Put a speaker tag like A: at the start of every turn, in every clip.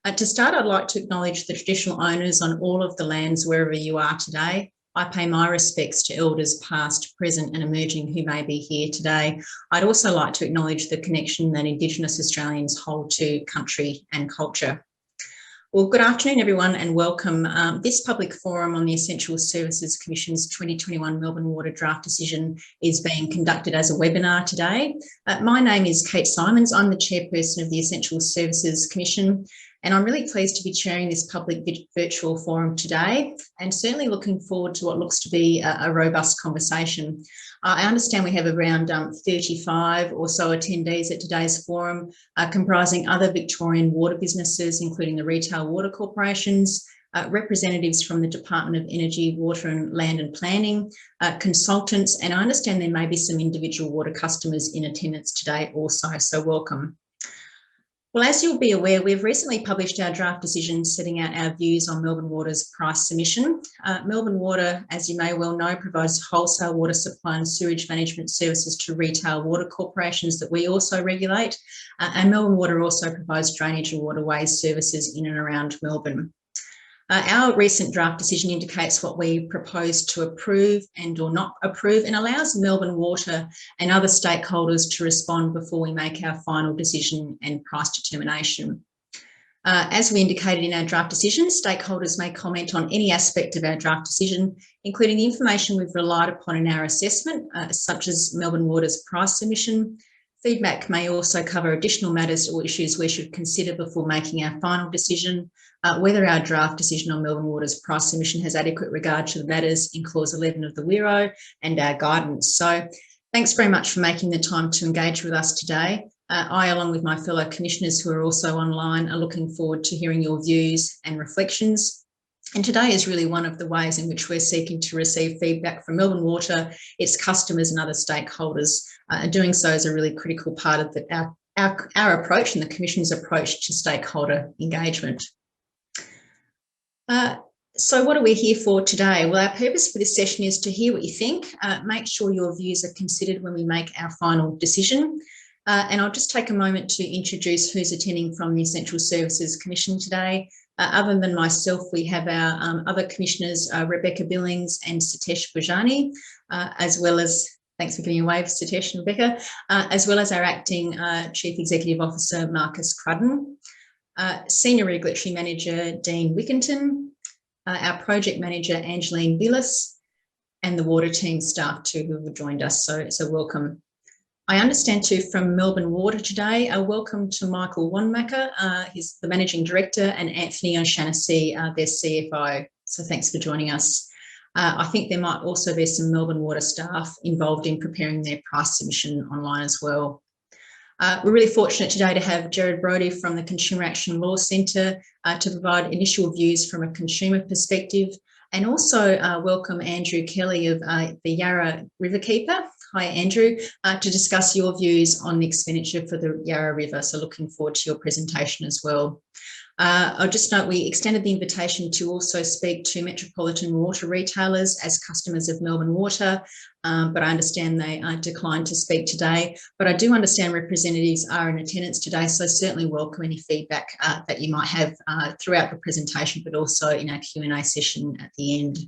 A: To start, I'd like to acknowledge the traditional owners on all of the lands wherever you are today. I pay my respects to elders past, present and emerging who may be here today. I'd also like to acknowledge the connection that Indigenous Australians hold to country and culture. Well, good afternoon, everyone, and welcome. This public forum on the Essential Services Commission's 2021 Melbourne Water Draft Decision is being conducted as a webinar today. My name is Kate Simons. I'm the chairperson of the Essential Services Commission, and I'm really pleased to be chairing this public virtual forum today, and certainly looking forward to what looks to be a robust conversation. I understand we have around 35 or so attendees at today's forum, comprising other Victorian water businesses, including the retail water corporations, representatives from the Department of Energy, Water and Land and Planning, consultants, and I understand there may be some individual water customers in attendance today also, so welcome. Well, as you'll be aware, we've recently published our draft decision setting out our views on Melbourne Water's price submission. Melbourne Water, as you may well know, provides wholesale water supply and sewage management services to retail water corporations that we also regulate. And Melbourne Water also provides drainage and waterways services in and around Melbourne. Our recent draft decision indicates what we propose to approve and or not approve, and allows Melbourne Water and other stakeholders to respond before we make our final decision and price determination. As we indicated in our draft decision, stakeholders may comment on any aspect of our draft decision, including the information we've relied upon in our assessment, such as Melbourne Water's price submission. Feedback may also cover additional matters or issues we should consider before making our final decision, whether our draft decision on Melbourne Water's price submission has adequate regard to the matters in clause 11 of the WIRO and our guidance. So thanks very much for making the time to engage with us today. I, along with my fellow commissioners who are also online, are looking forward to hearing your views and reflections. And today is really one of the ways in which we're seeking to receive feedback from Melbourne Water, its customers and other stakeholders. Doing so is a really critical part of our approach and the Commission's approach to stakeholder engagement. So what are we here for today? Well, our purpose for this session is to hear what you think, make sure your views are considered when we make our final decision. And I'll just take a moment to introduce who's attending from the Essential Services Commission today. Other than myself, we have our other commissioners, Rebecca Billings and Satish Bhojani, as well as, thanks for giving a wave, Satish and Rebecca, as well as our acting Chief Executive Officer, Marcus Crudden, Senior Regulatory Manager, Dean Wickington, our Project Manager, Angeline Billis, and the water team staff too who have joined us, so welcome. I understand too from Melbourne Water today, welcome to Michael Wanmaker, he's the Managing Director, and Anthony O'Shannessy, their CFO. So thanks for joining us. I think there might also be some Melbourne Water staff involved in preparing their price submission online as well. We're really fortunate today to have Gerard Brodie from the Consumer Action Law Centre to provide initial views from a consumer perspective, and also welcome Andrew Kelly of the Yarra Riverkeeper. Hi, Andrew, to discuss your views on the expenditure for the Yarra River. So looking forward to your presentation as well. I'll just note we extended the invitation to also speak to metropolitan water retailers as customers of Melbourne Water, but I understand they declined to speak today. But I do understand representatives are in attendance today, so certainly welcome any feedback that you might have throughout the presentation, but also in our Q&A session at the end.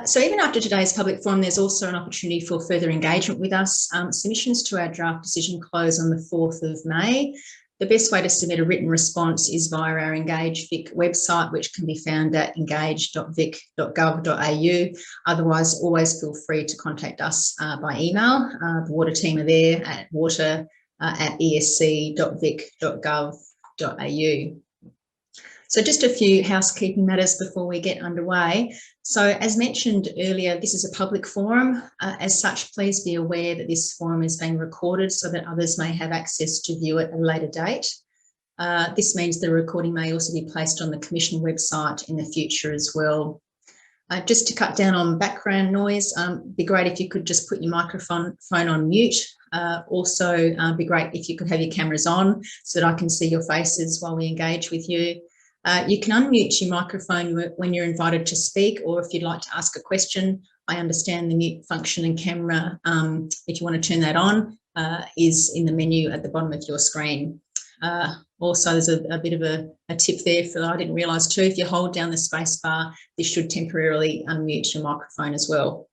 A: So even after today's public forum, there's also an opportunity for further engagement with us. Submissions to our draft decision close on the 4th of May. The best way to submit a written response is via our Engage Vic website, which can be found at engage.vic.gov.au. Otherwise, always feel free to contact us by email. The water team are there at water@esc.vic.gov.au. So just a few housekeeping matters before we get underway. So as mentioned earlier, this is a public forum. As such, please be aware that this forum is being recorded so that others may have access to view it at a later date. This means the recording may also be placed on the Commission website in the future as well. Just to cut down on background noise, it'd be great if you could just put your microphone on mute. Also, it'd be great if you could have your cameras on so that I can see your faces while we engage with you. You can unmute your microphone when you're invited to speak, or if you'd like to ask a question. I understand the mute function and camera, if you want to turn that on, is in the menu at the bottom of your screen. Also, there's a bit of a tip there for I didn't realise too. If you hold down the space bar, this should temporarily unmute your microphone as well.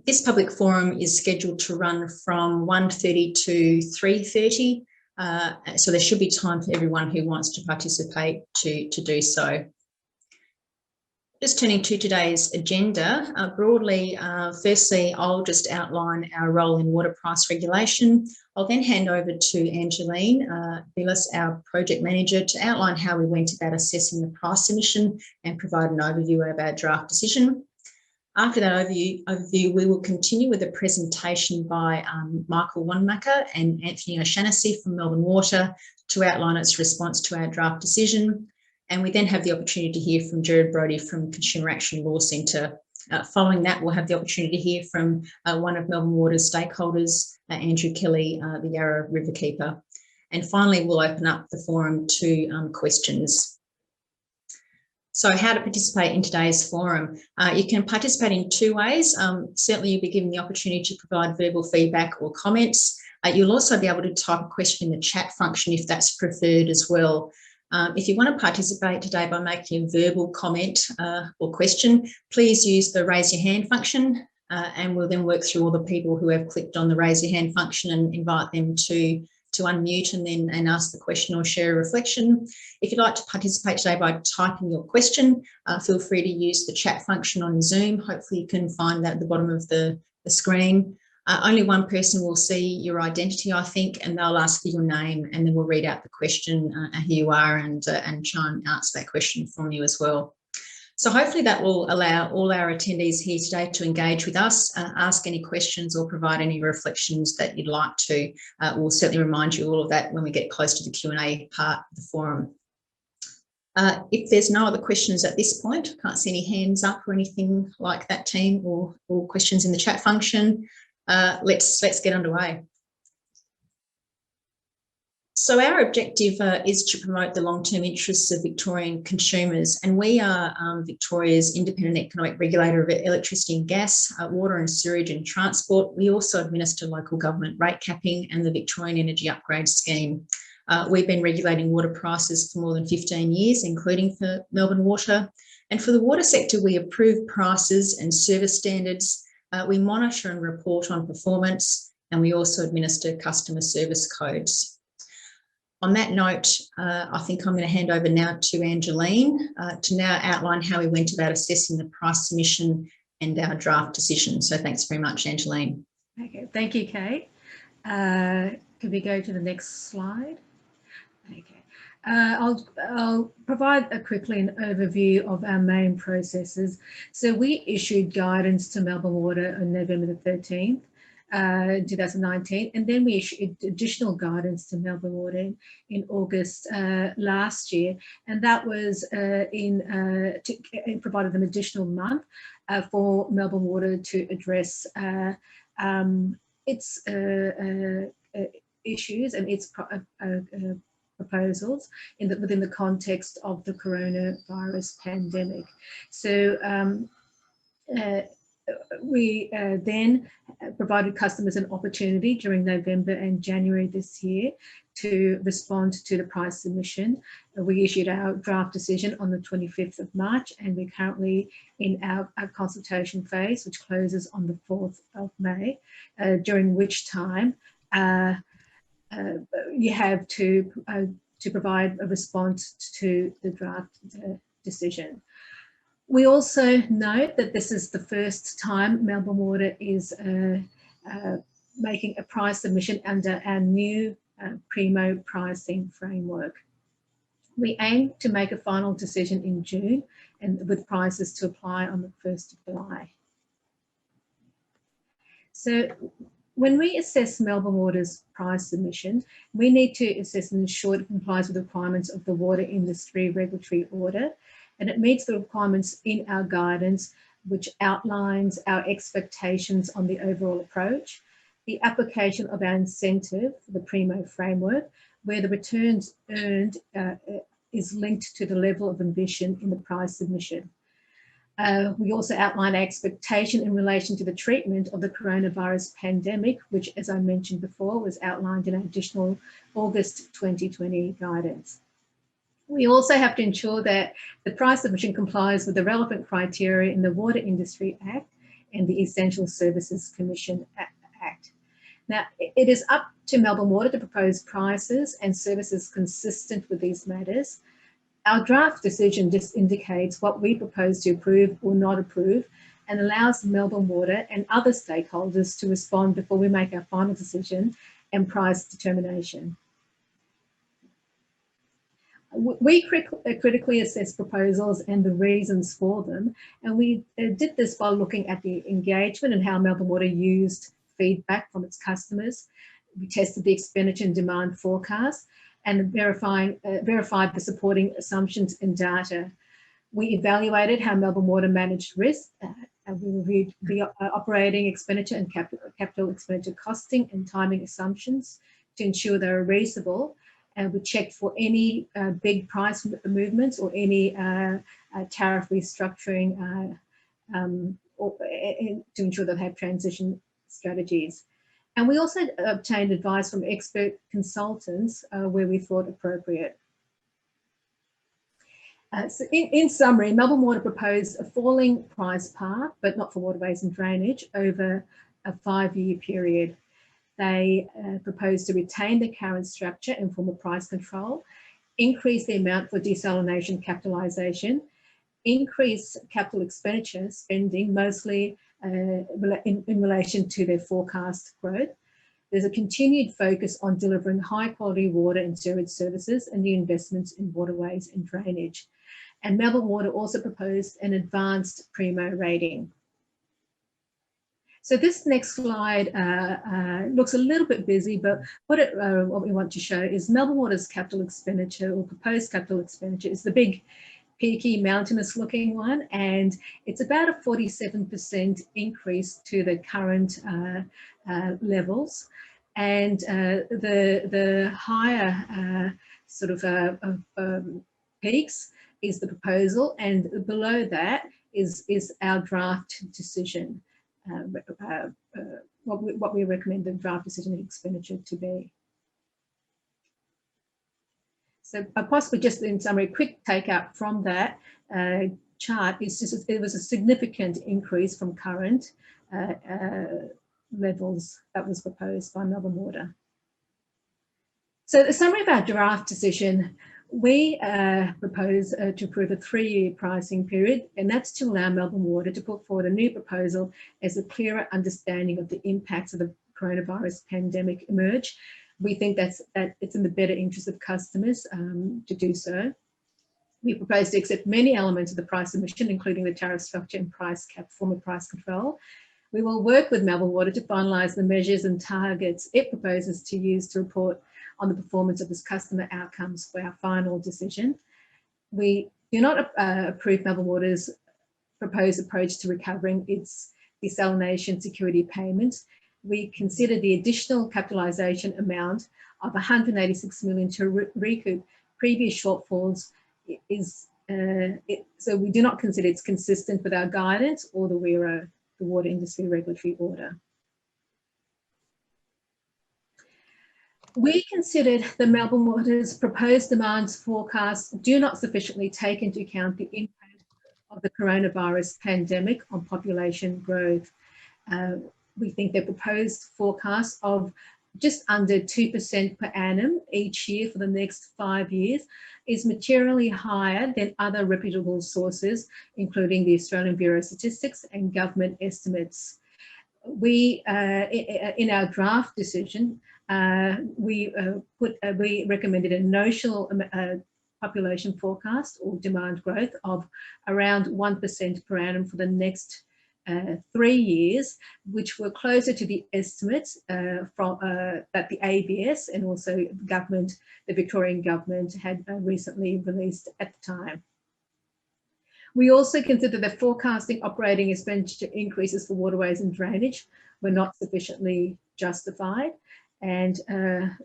A: This public forum is scheduled to run from 1:30 to 3:30, so there should be time for everyone who wants to participate to do so. Just turning to today's agenda, broadly, firstly, I'll just outline our role in water price regulation. I'll then hand over to Angeline Billis, our project manager, to outline how we went about assessing the price submission and provide an overview of our draft decision. After that overview, we will continue with a presentation by Michael Wanmaker and Anthony O'Shaughnessy from Melbourne Water to outline its response to our draft decision. And we then have the opportunity to hear from Gerard Brodie from Consumer Action Law Centre. Following that, we'll have the opportunity to hear from one of Melbourne Water's stakeholders, Andrew Kelly, the Yarra Riverkeeper. And finally, we'll open up the forum to questions. So how to participate in today's forum? You can participate in two ways. Certainly, you'll be given the opportunity to provide verbal feedback or comments. You'll also be able to type a question in the chat function if that's preferred as well. If you want to participate today by making a verbal comment or question, please use the raise your hand function and we'll then work through all the people who have clicked on the raise your hand function and invite them to unmute and ask the question or share a reflection. If you'd like to participate today by typing your question, feel free to use the chat function on Zoom. Hopefully you can find that at the bottom of the screen. Only one person will see your identity, I think, and they'll ask for your name, and then we'll read out the question, who you are, and try and answer that question from you as well. So hopefully that will allow all our attendees here today to engage with us, ask any questions or provide any reflections that you'd like to. We'll certainly remind you all of that when we get close to the Q&A part of the forum. If there's no other questions at this point, can't see any hands up or anything like that, team, or questions in the chat function. Let's get underway. So our objective is to promote the long-term interests of Victorian consumers, and we are Victoria's independent economic regulator of electricity and gas, water and sewerage and transport. We also administer local government rate capping and the Victorian Energy Upgrade Scheme. We've been regulating water prices for more than 15 years, including for Melbourne Water. And for the water sector, we approve prices and service standards. We monitor and report on performance, and we also administer customer service codes. On that note, I think I'm going to hand over now to Angeline to now outline how we went about assessing the price submission and our draft decision. So thanks very much, Angeline.
B: Okay, thank you, Kate. Could we go to the next slide? Okay. I'll provide quickly an overview of our main processes. So we issued guidance to Melbourne Water on November the 13th. 2019, and then we issued additional guidance to Melbourne Water in August last year, and that was it provided an additional month for Melbourne Water to address its issues and its proposals within the context of the coronavirus pandemic. So we then provided customers an opportunity during November and January this year to respond to the price submission. We issued our draft decision on the 25th of March, and we're currently in our consultation phase, which closes on the 4th of May, during which time you have to provide a response to the draft decision. We also note that this is the first time Melbourne Water is making a price submission under our new Primo pricing framework. We aim to make a final decision in June, and with prices to apply on the 1st of July. So when we assess Melbourne Water's price submission, we need to assess and ensure it complies with the requirements of the Water Industry Regulatory Order, and it meets the requirements in our guidance, which outlines our expectations on the overall approach, the application of our incentive for the Primo framework, where the returns earned is linked to the level of ambition in the price submission. We also outline our expectation in relation to the treatment of the coronavirus pandemic, which, as I mentioned before, was outlined in our additional August 2020 guidance. We also have to ensure that the price submission complies with the relevant criteria in the Water Industry Act and the Essential Services Commission Act. Now, it is up to Melbourne Water to propose prices and services consistent with these matters. Our draft decision just indicates what we propose to approve or not approve and allows Melbourne Water and other stakeholders to respond before we make our final decision and price determination. We critically assess proposals and the reasons for them, and we did this by looking at the engagement and how Melbourne Water used feedback from its customers. We tested the expenditure and demand forecast and verified the supporting assumptions and data. We evaluated how Melbourne Water managed risk, and we reviewed the operating expenditure and capital expenditure costing and timing assumptions to ensure they were reasonable. And we checked for any big price movements or any tariff restructuring to ensure that they have transition strategies. And we also obtained advice from expert consultants where we thought appropriate. So in summary, Melbourne Water proposed a falling price path, but not for waterways and drainage, over a 5-year period. They proposed to retain the current structure and form a price control, increase the amount for desalination capitalisation, increase capital expenditure spending, mostly in relation to their forecast growth. There's a continued focus on delivering high quality water and sewage services and new investments in waterways and drainage. And Melbourne Water also proposed an advanced Primo rating. So this next slide looks a little bit busy, but what we want to show is Melbourne Water's capital expenditure or proposed capital expenditure is the big peaky mountainous looking one, and it's about a 47% increase to the current levels, and the higher sort of peaks is the proposal, and below that is our draft decision, what we recommend the draft decision expenditure to be. So possibly just in summary, a quick take out from that chart is just it was a significant increase from current levels that was proposed by Melbourne Water. So the summary of our draft decision, we propose to approve a 3-year pricing period, and that's to allow Melbourne Water to put forward a new proposal as a clearer understanding of the impacts of the coronavirus pandemic emerge. We think that it's in the better interest of customers to do so. We propose to accept many elements of the price submission, including the tariff structure and price cap, form of price control. We will work with Melbourne Water to finalise the measures and targets it proposes to use to report on the performance of its customer outcomes for our final decision. We do not approve Melbourne Water's proposed approach to recovering its desalination security payments. We consider the additional capitalisation amount of $186 million to recoup previous shortfalls so we do not consider it's consistent with our guidance or the WIRO, the Water Industry Regulatory Order. We considered the Melbourne Water's proposed demands forecasts do not sufficiently take into account the impact of the coronavirus pandemic on population growth. We think their proposed forecast of just under 2% per annum each year for the next 5 years is materially higher than other reputable sources, including the Australian Bureau of Statistics and government estimates. We, in our draft decision, we recommended a notional population forecast or demand growth of around 1% per annum for the next 3 years, which were closer to the estimates that the ABS and also government, the Victorian government, had recently released at the time. We also consider that forecasting operating expenditure increases for waterways and drainage were not sufficiently justified, and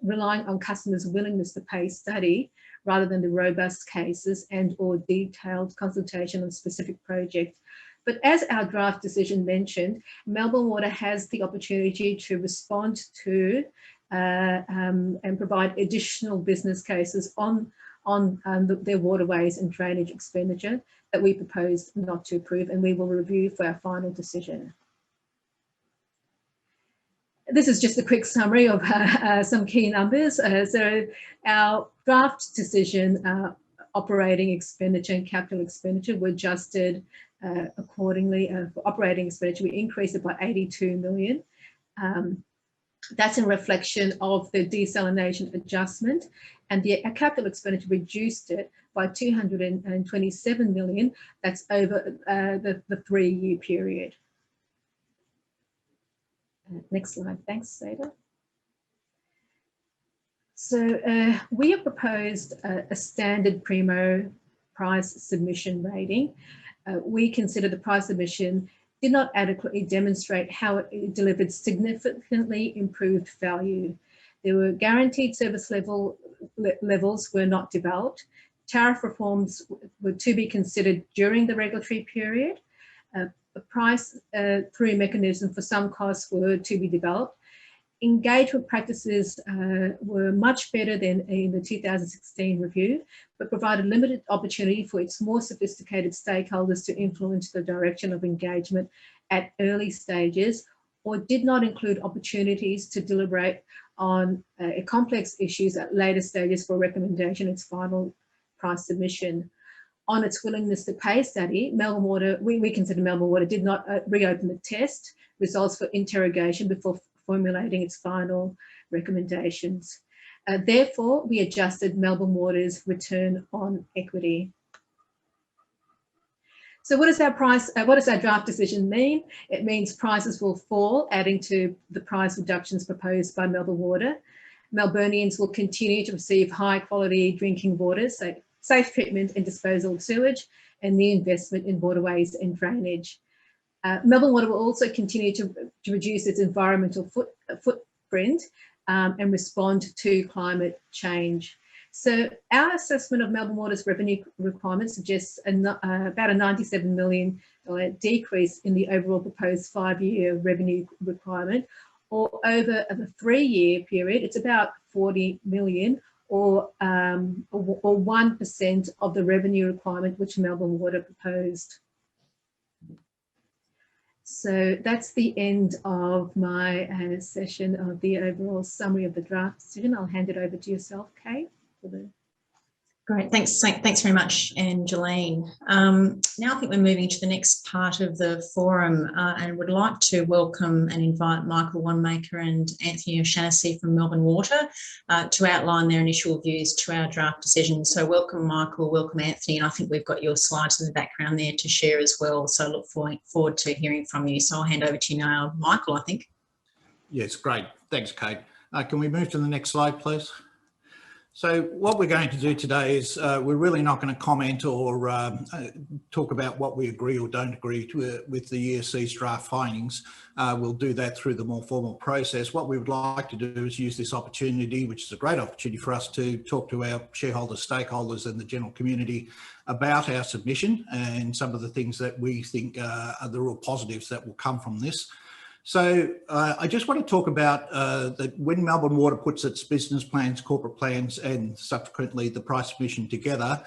B: relying on customers' willingness to pay study rather than the robust cases and or detailed consultation on specific projects But as our draft decision mentioned, Melbourne Water has the opportunity to respond to and provide additional business cases on their waterways and drainage expenditure that we propose not to approve, and we will review for our final decision. This is just a quick summary of some key numbers. So our draft decision, operating expenditure and capital expenditure were adjusted accordingly. For operating expenditure, we increased it by 82 million. That's in reflection of the desalination adjustment, and the capital expenditure reduced it by 227 million. That's over the 3-year period. Next slide, thanks, Seda. So we have proposed a standard Primo price submission rating. We consider the price submission did not adequately demonstrate how it delivered significantly improved value. There were guaranteed service levels were not developed. Tariff reforms were to be considered during the regulatory period. A price through mechanism for some costs were to be developed. Engagement practices were much better than in the 2016 review, but provided limited opportunity for its more sophisticated stakeholders to influence the direction of engagement at early stages, or did not include opportunities to deliberate on complex issues at later stages for recommendation its final price submission. On its willingness to pay study, Melbourne Water, we consider Melbourne Water did not reopen the test results for interrogation before formulating its final recommendations. Therefore, we adjusted Melbourne Water's return on equity. So what does our draft decision mean? It means prices will fall, adding to the price reductions proposed by Melbourne Water. Melburnians will continue to receive high quality drinking water, so safe treatment and disposal of sewage, and the investment in waterways and drainage. Melbourne Water will also continue to reduce its environmental footprint and respond to climate change. So our assessment of Melbourne Water's revenue requirements suggests about a $97 million decrease in the overall proposed 5-year revenue requirement, or over the 3-year period, it's about 40 million, or 1% of the revenue requirement which Melbourne Water proposed. So that's the end of my session of the overall summary of the draft decision. I'll hand it over to yourself, Kate.
A: Great, thanks very much, Angeline. Now I think we're moving to the next part of the forum and would like to welcome and invite Michael Wanmaker and Anthony O'Shannessy from Melbourne Water to outline their initial views to our draft decision. So welcome, Michael, welcome, Anthony, and I think we've got your slides in the background there to share as well. So I look forward to hearing from you. So I'll hand over to you now, Michael, I think.
C: Yes, great. Thanks, Kate. Can we move to the next slide, please? So what we're going to do today is we're really not going to comment or talk about what we agree or don't agree with the ESC's draft findings. We'll do that through the more formal process. What we would like to do is use this opportunity, which is a great opportunity for us to talk to our shareholders, stakeholders and the general community about our submission and some of the things that we think are the real positives that will come from this. So I just want to talk about that when Melbourne Water puts its business plans, corporate plans and subsequently the price submission together,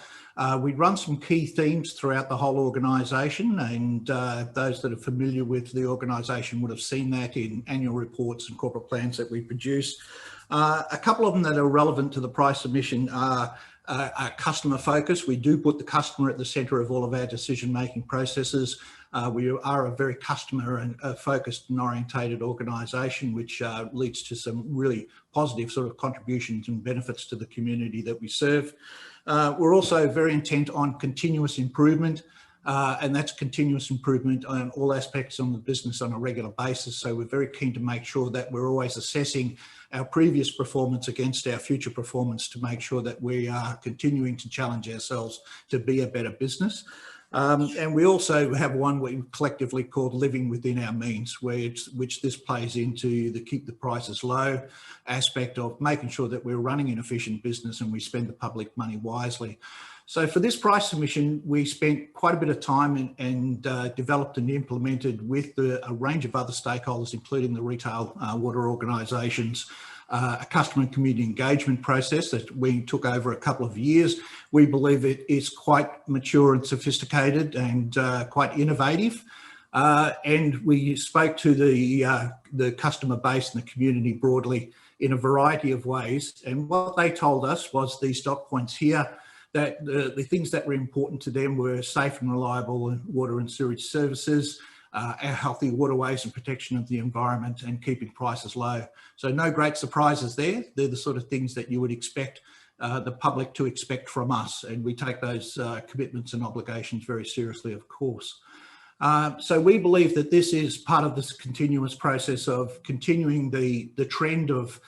C: we run some key themes throughout the whole organisation, and those that are familiar with the organisation would have seen that in annual reports and corporate plans that we produce. A couple of them that are relevant to the price submission are customer focus. We do put the customer at the centre of all of our decision-making processes. We are a very customer and focused and orientated organisation, which leads to some really positive sort of contributions and benefits to the community that we serve. We're also very intent on continuous improvement, and that's continuous improvement on all aspects of the business on a regular basis. So we're very keen to make sure that we're always assessing our previous performance against our future performance to make sure that we are continuing to challenge ourselves to be a better business. And we also have one we collectively called living within our means, which this plays into the keep the prices low aspect of making sure that we're running an efficient business and we spend the public money wisely. So for this price submission, we spent quite a bit of time and developed and implemented with a range of other stakeholders, including the retail water organisations, a customer and community engagement process that we took over a couple of years. We believe it is quite mature and sophisticated and quite innovative. And we spoke to the customer base and the community broadly in a variety of ways. And what they told us was these dot points here, that the things that were important to them were safe and reliable water and sewage services, our healthy waterways and protection of the environment, and keeping prices low. So no great surprises there. They're the sort of things that you would expect the public to expect from us. And we take those commitments and obligations very seriously, of course. So we believe that this is part of this continuous process of continuing the trend of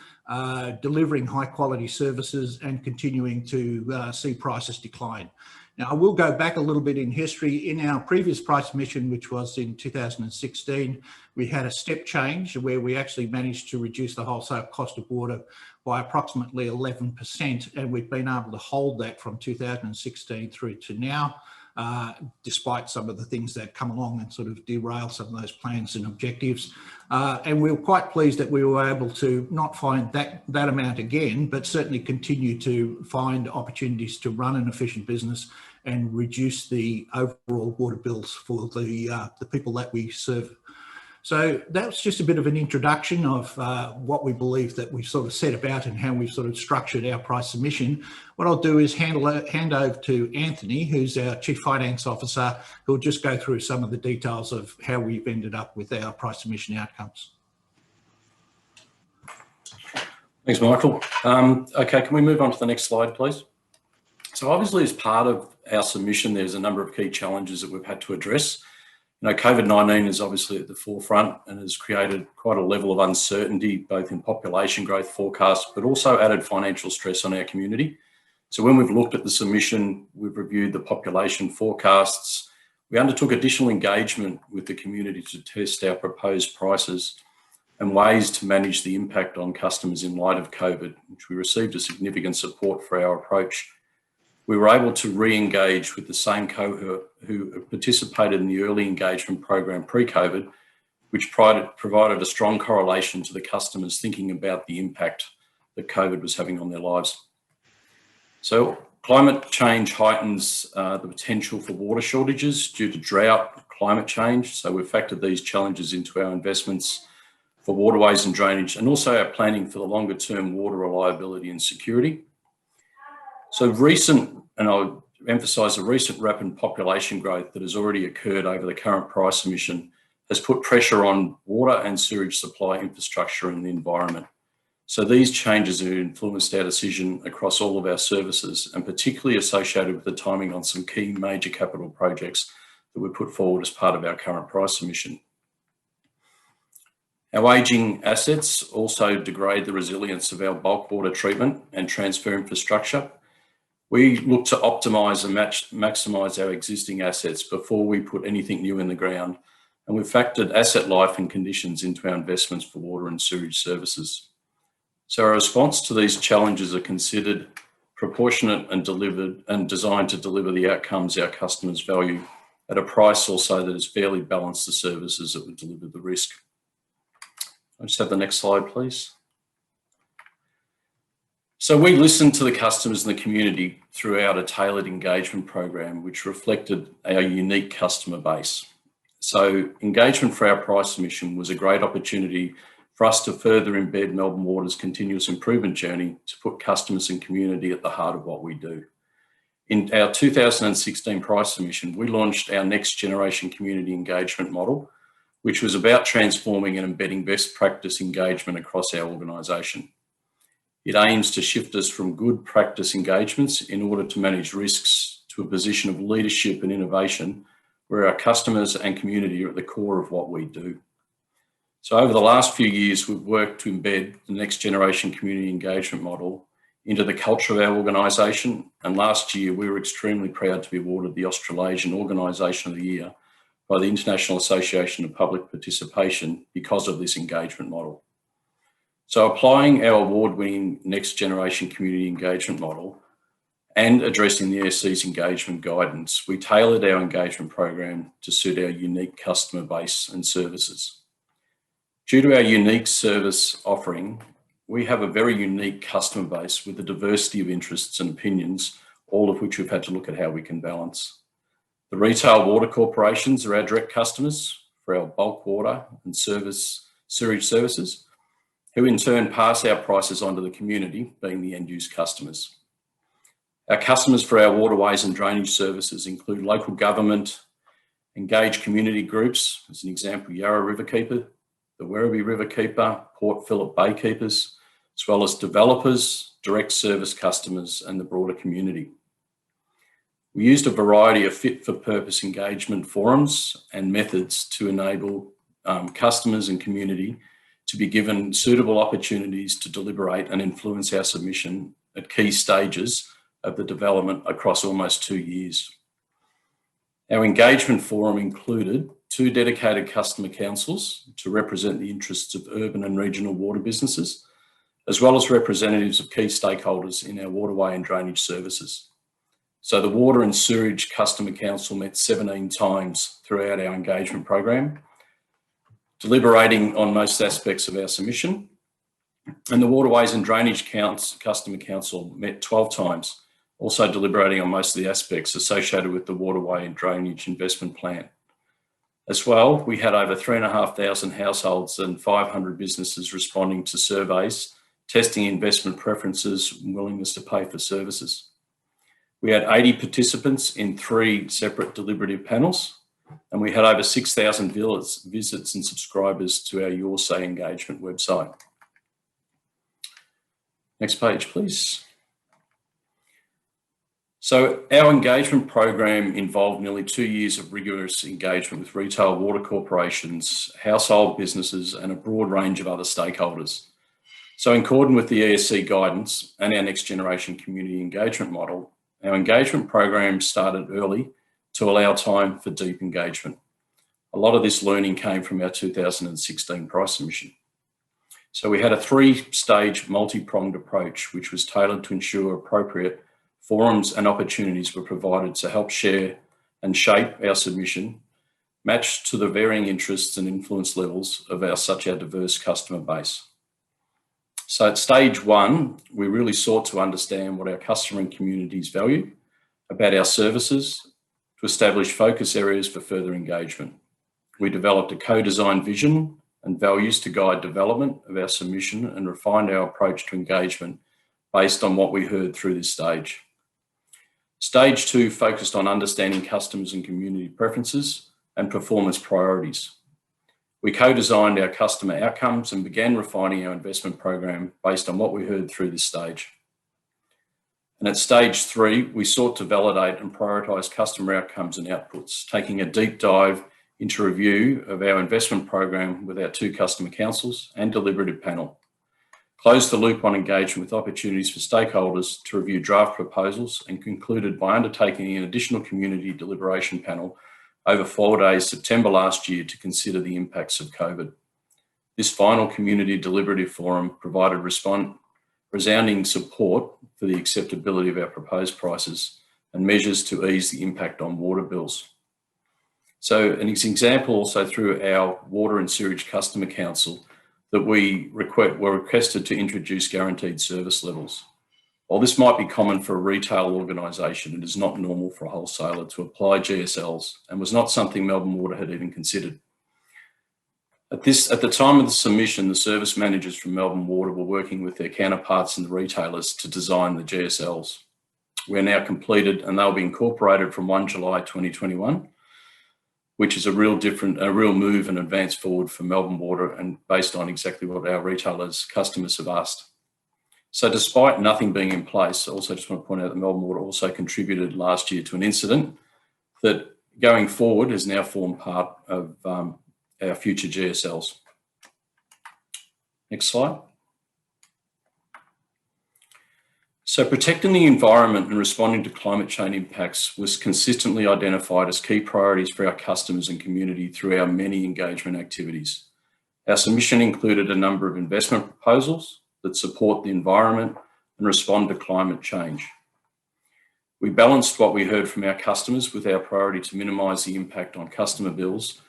C: delivering high quality services and continuing to see prices decline. Now, I will go back a little bit in history. In our previous price submission, which was in 2016, we had a step change where we actually managed to reduce the wholesale cost of water by approximately 11%, and we've been able to hold that from 2016 through to now. Despite some of the things that come along and sort of derail some of those plans and objectives. And we were quite pleased that we were able to not find that amount again, but certainly continue to find opportunities to run an efficient business and reduce the overall water bills for the people that we serve. So that's just a bit of an introduction of what we believe that we've sort of set about and how we've sort of structured our price submission. What I'll do is hand over to Anthony, who's our Chief Finance Officer, who'll just go through some of the details of how we've ended up with our price submission outcomes.
D: Thanks, Michael. Okay, can we move on to the next slide, please? So obviously, as part of our submission, there's a number of key challenges that we've had to address. You know, COVID-19 is obviously at the forefront and has created quite a level of uncertainty, both in population growth forecasts, but also added financial stress on our community. So when we've looked at the submission, we've reviewed the population forecasts. We undertook additional engagement with the community to test our proposed prices and ways to manage the impact on customers in light of COVID, which we received a significant support for our approach. We were able to re-engage with the same cohort who participated in the early engagement program pre-COVID, which provided a strong correlation to the customers thinking about the impact that COVID was having on their lives. So climate change heightens the potential for water shortages due to drought, climate change. So we've factored these challenges into our investments for waterways and drainage, and also our planning for the longer term water reliability and security. So and I'll emphasise the recent rapid population growth that has already occurred over the current price submission has put pressure on water and sewage supply infrastructure and the environment. So these changes have influenced our decision across all of our services, and particularly associated with the timing on some key major capital projects that were put forward as part of our current price submission. Our ageing assets also degrade the resilience of our bulk water treatment and transfer infrastructure. We look to optimise and maximise our existing assets before we put anything new in the ground, and we've factored asset life and conditions into our investments for water and sewage services. So our response to these challenges are considered proportionate and delivered and designed to deliver the outcomes our customers value at a price also that has fairly balanced the services that would deliver the risk. I'll just have the next slide, please. So we listened to the customers in the community throughout a tailored engagement program, which reflected our unique customer base. So engagement for our price submission was a great opportunity for us to further embed Melbourne Water's continuous improvement journey to put customers and community at the heart of what we do. In our 2016 price submission, we launched our next generation community engagement model, which was about transforming and embedding best practice engagement across our organisation. It aims to shift us from good practice engagements in order to manage risks to a position of leadership and innovation where our customers and community are at the core of what we do. So over the last few years, we've worked to embed the next generation community engagement model into the culture of our organisation. And last year, we were extremely proud to be awarded the Australasian Organisation of the Year by the International Association of Public Participation because of this engagement model. So applying our award-winning next generation community engagement model and addressing the ESC's engagement guidance, we tailored our engagement program to suit our unique customer base and services. Due to our unique service offering, we have a very unique customer base with a diversity of interests and opinions, all of which we've had to look at how we can balance. The retail water corporations are our direct customers for our bulk water and sewage services, who in turn pass our prices onto the community, being the end-use customers. Our customers for our waterways and drainage services include local government, engaged community groups, as an example, Yarra Riverkeeper, the Werribee Riverkeeper, Port Phillip Baykeepers, as well as developers, direct service customers, and the broader community. We used a variety of fit-for-purpose engagement forums and methods to enable customers and community to be given suitable opportunities to deliberate and influence our submission at key stages of the development across almost 2 years. Our engagement forum included 2 dedicated customer councils to represent the interests of urban and regional water businesses, as well as representatives of key stakeholders in our waterway and drainage services. So the Water and Sewerage Customer Council met 17 times throughout our engagement program, deliberating on most aspects of our submission. And the Waterways and Drainage Customer Council met 12 times, also deliberating on most of the aspects associated with the Waterway and Drainage Investment Plan. As well, we had over 3,500 households and 500 businesses responding to surveys, testing investment preferences and willingness to pay for services. We had 80 participants in 3 separate deliberative panels, and we had over 6,000 visits and subscribers to our Your Say engagement website. Next page, please. So our engagement program involved nearly 2 years of rigorous engagement with retail water corporations, household businesses, and a broad range of other stakeholders. So in accordance with the ESC guidance and our next generation community engagement model, our engagement program started early to allow time for deep engagement. A lot of this learning came from our 2016 price submission. So we had a 3-stage multi-pronged approach, which was tailored to ensure appropriate forums and opportunities were provided to help share and shape our submission, matched to the varying interests and influence levels of our diverse customer base. So at stage 1, we really sought to understand what our customer and communities value about our services to establish focus areas for further engagement. We developed a co-designed vision and values to guide development of our submission and refined our approach to engagement based on what we heard through this stage. Stage 2 focused on understanding customers and community preferences and performance priorities. We co-designed our customer outcomes and began refining our investment program based on what we heard through this stage. And at stage 3, we sought to validate and prioritise customer outcomes and outputs, taking a deep dive into review of our investment program with our 2 customer councils and deliberative panel. Closed the loop on engagement with opportunities for stakeholders to review draft proposals and concluded by undertaking an additional community deliberation panel over 4 days, September last year, to consider the impacts of COVID. This final community deliberative forum provided resounding support for the acceptability of our proposed prices and measures to ease the impact on water bills. So an example also through our Water and Sewerage Customer Council that we were requested to introduce guaranteed service levels. While this might be common for a retail organisation, it is not normal for a wholesaler to apply GSLs and was not something Melbourne Water had even considered. At the time of the submission, the service managers from Melbourne Water were working with their counterparts in the retailers to design the GSLs. We're now completed and they'll be incorporated from 1 July 2021, which is a real move and advance forward for Melbourne Water and based on exactly what our retailers, customers have asked. So despite nothing being in place, I also just want to point out that Melbourne Water also contributed last year to an incident that going forward has now formed part of our future GSLs. Next slide. So protecting the environment and responding to climate change impacts was consistently identified as key priorities for our customers and community through our many engagement activities. Our submission included a number of investment proposals that support the environment and respond to climate change. We balanced what we heard from our customers with our priority to minimise the impact on customer bills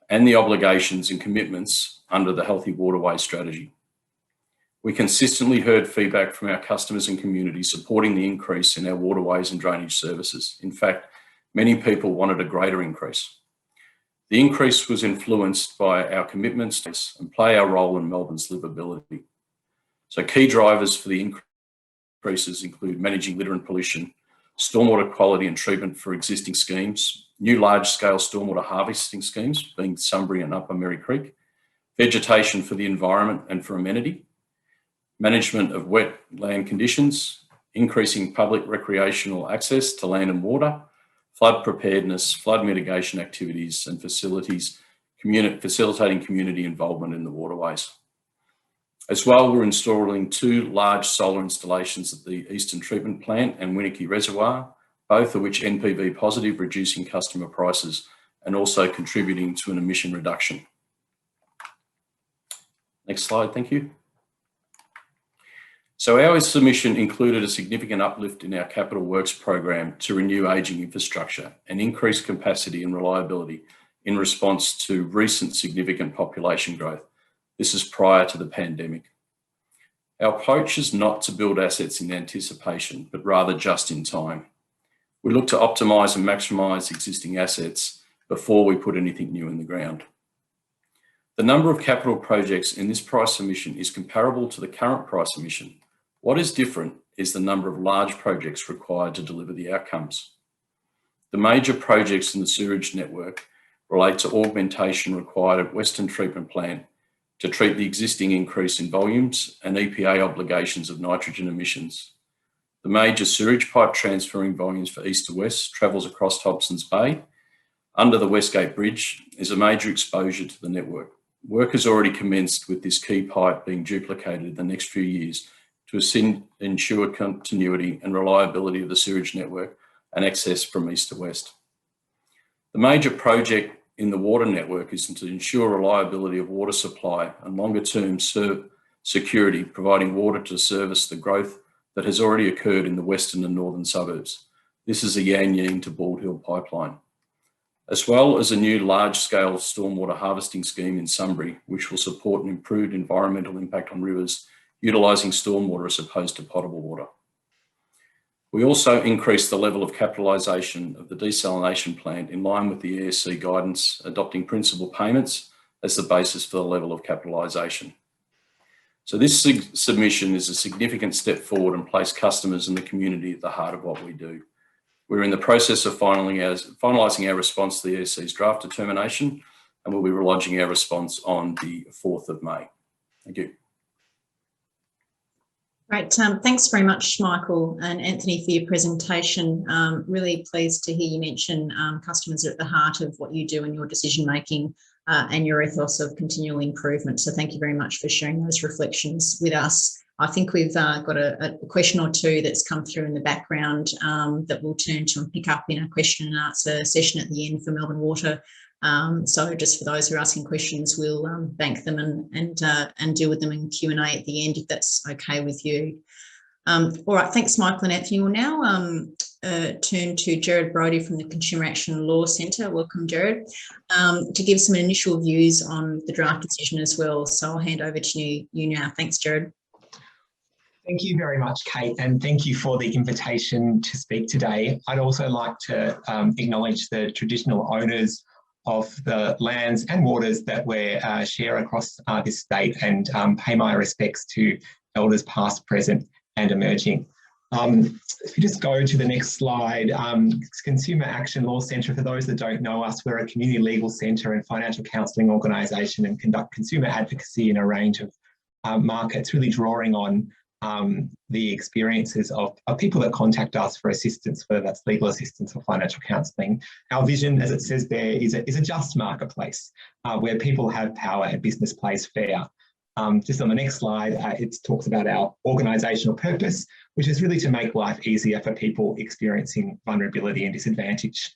D: and the obligations and commitments under the Healthy Waterways strategy. We consistently heard feedback from our customers and communities supporting the increase in our waterways and drainage services. In fact, many people wanted a greater increase. The increase was influenced by our commitments and play our role in Melbourne's livability. So key drivers for the increases include managing litter and pollution, stormwater quality and treatment for existing schemes, new large-scale stormwater harvesting schemes, being Sunbury and Upper Merry Creek, vegetation for the environment and for amenity, management of wet land conditions, increasing public recreational access to land and water, flood preparedness, flood mitigation activities and facilitating community involvement in the waterways. As well, we're installing 2 large solar installations at the Eastern Treatment Plant and Winnicky Reservoir, both of which NPV positive, reducing customer prices and also contributing to an emission reduction. Next slide, thank you. So our submission included a significant uplift in our capital works program to renew ageing infrastructure and increase capacity and reliability in response to recent significant population growth. This is prior to the pandemic. Our approach is not to build assets in anticipation, but rather just in time. We look to optimise and maximise existing assets before we put anything new in the ground. The number of capital projects in this price submission is comparable to the current price submission. What is different is the number of large projects required to deliver the outcomes. The major projects in the sewerage network relate to augmentation required at Western Treatment Plant to treat the existing increase in volumes and EPA obligations of nitrogen emissions. The major sewage pipe transferring volumes for east to west travels across Hobson's Bay. Under the Westgate Bridge is a major exposure to the network. Work has already commenced with this key pipe being duplicated in the next few years to ensure continuity and reliability of the sewage network and access from east to west. The major project in the water network is to ensure reliability of water supply and longer-term security, providing water to service the growth that has already occurred in the western and northern suburbs. This is a Yan Ying to Bald Hill pipeline, as well as a new large-scale stormwater harvesting scheme in Sunbury, which will support an improved environmental impact on rivers, utilising stormwater as opposed to potable water. We also increased the level of capitalisation of the desalination plant in line with the ESC guidance, adopting principal payments as the basis for the level of capitalisation. So this submission is a significant step forward and place customers and the community at the heart of what we do. We're in the process of finalising our response to the ESC's draft determination, and we'll be lodging our response on the 4th of May. Thank you.
A: Great. Thanks very much, Michael and Anthony, for your presentation. Really pleased to hear you mention customers are at the heart of what you do in your decision making and your ethos of continual improvement. So thank you very much for sharing those reflections with us. I think we've got a question or two that's come through in the background that we'll turn to and pick up in a question and answer session at the end for Melbourne Water. So just for those who are asking questions, we'll bank them and deal with them in Q&A at the end, if that's okay with you. All right, thanks, Michael and Anthony. We'll now turn to Jared Brodie from the Consumer Action Law Centre. Welcome, Jared, to give some initial views on the draft decision as well. So I'll hand over to you now. Thanks, Jared.
E: Thank you very much, Kate, and thank you for the invitation to speak today. I'd also like to acknowledge the traditional owners of the lands and waters that we share across this state and pay my respects to elders past, present and emerging. If you just go to the next slide, Consumer Action Law Centre, for those that don't know us, we're a community legal centre and financial counselling organisation and conduct consumer advocacy in a range of markets, really drawing on the experiences of people that contact us for assistance, whether that's legal assistance or financial counselling. Our vision, as it says there, is a just marketplace where people have power and business plays fair. Just on the next slide, it talks about our organisational purpose, which is really to make life easier for people experiencing vulnerability and disadvantage.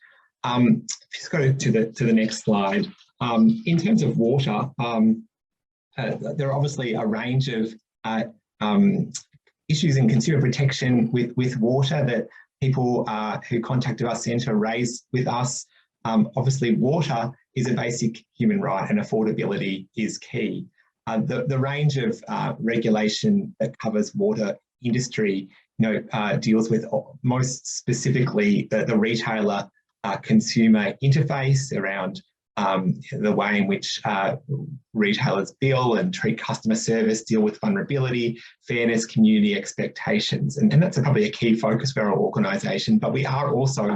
E: Just go to the next slide. In terms of water, there are obviously a range of issues in consumer protection with water that people who contacted our centre raised with us. Obviously, water is a basic human right and affordability is key. The range of regulation that covers water industry, deals with most specifically the retailer consumer interface around the way in which retailers bill and treat customer service, deal with vulnerability, fairness, community expectations. And that's probably a key focus for our organisation, but we are also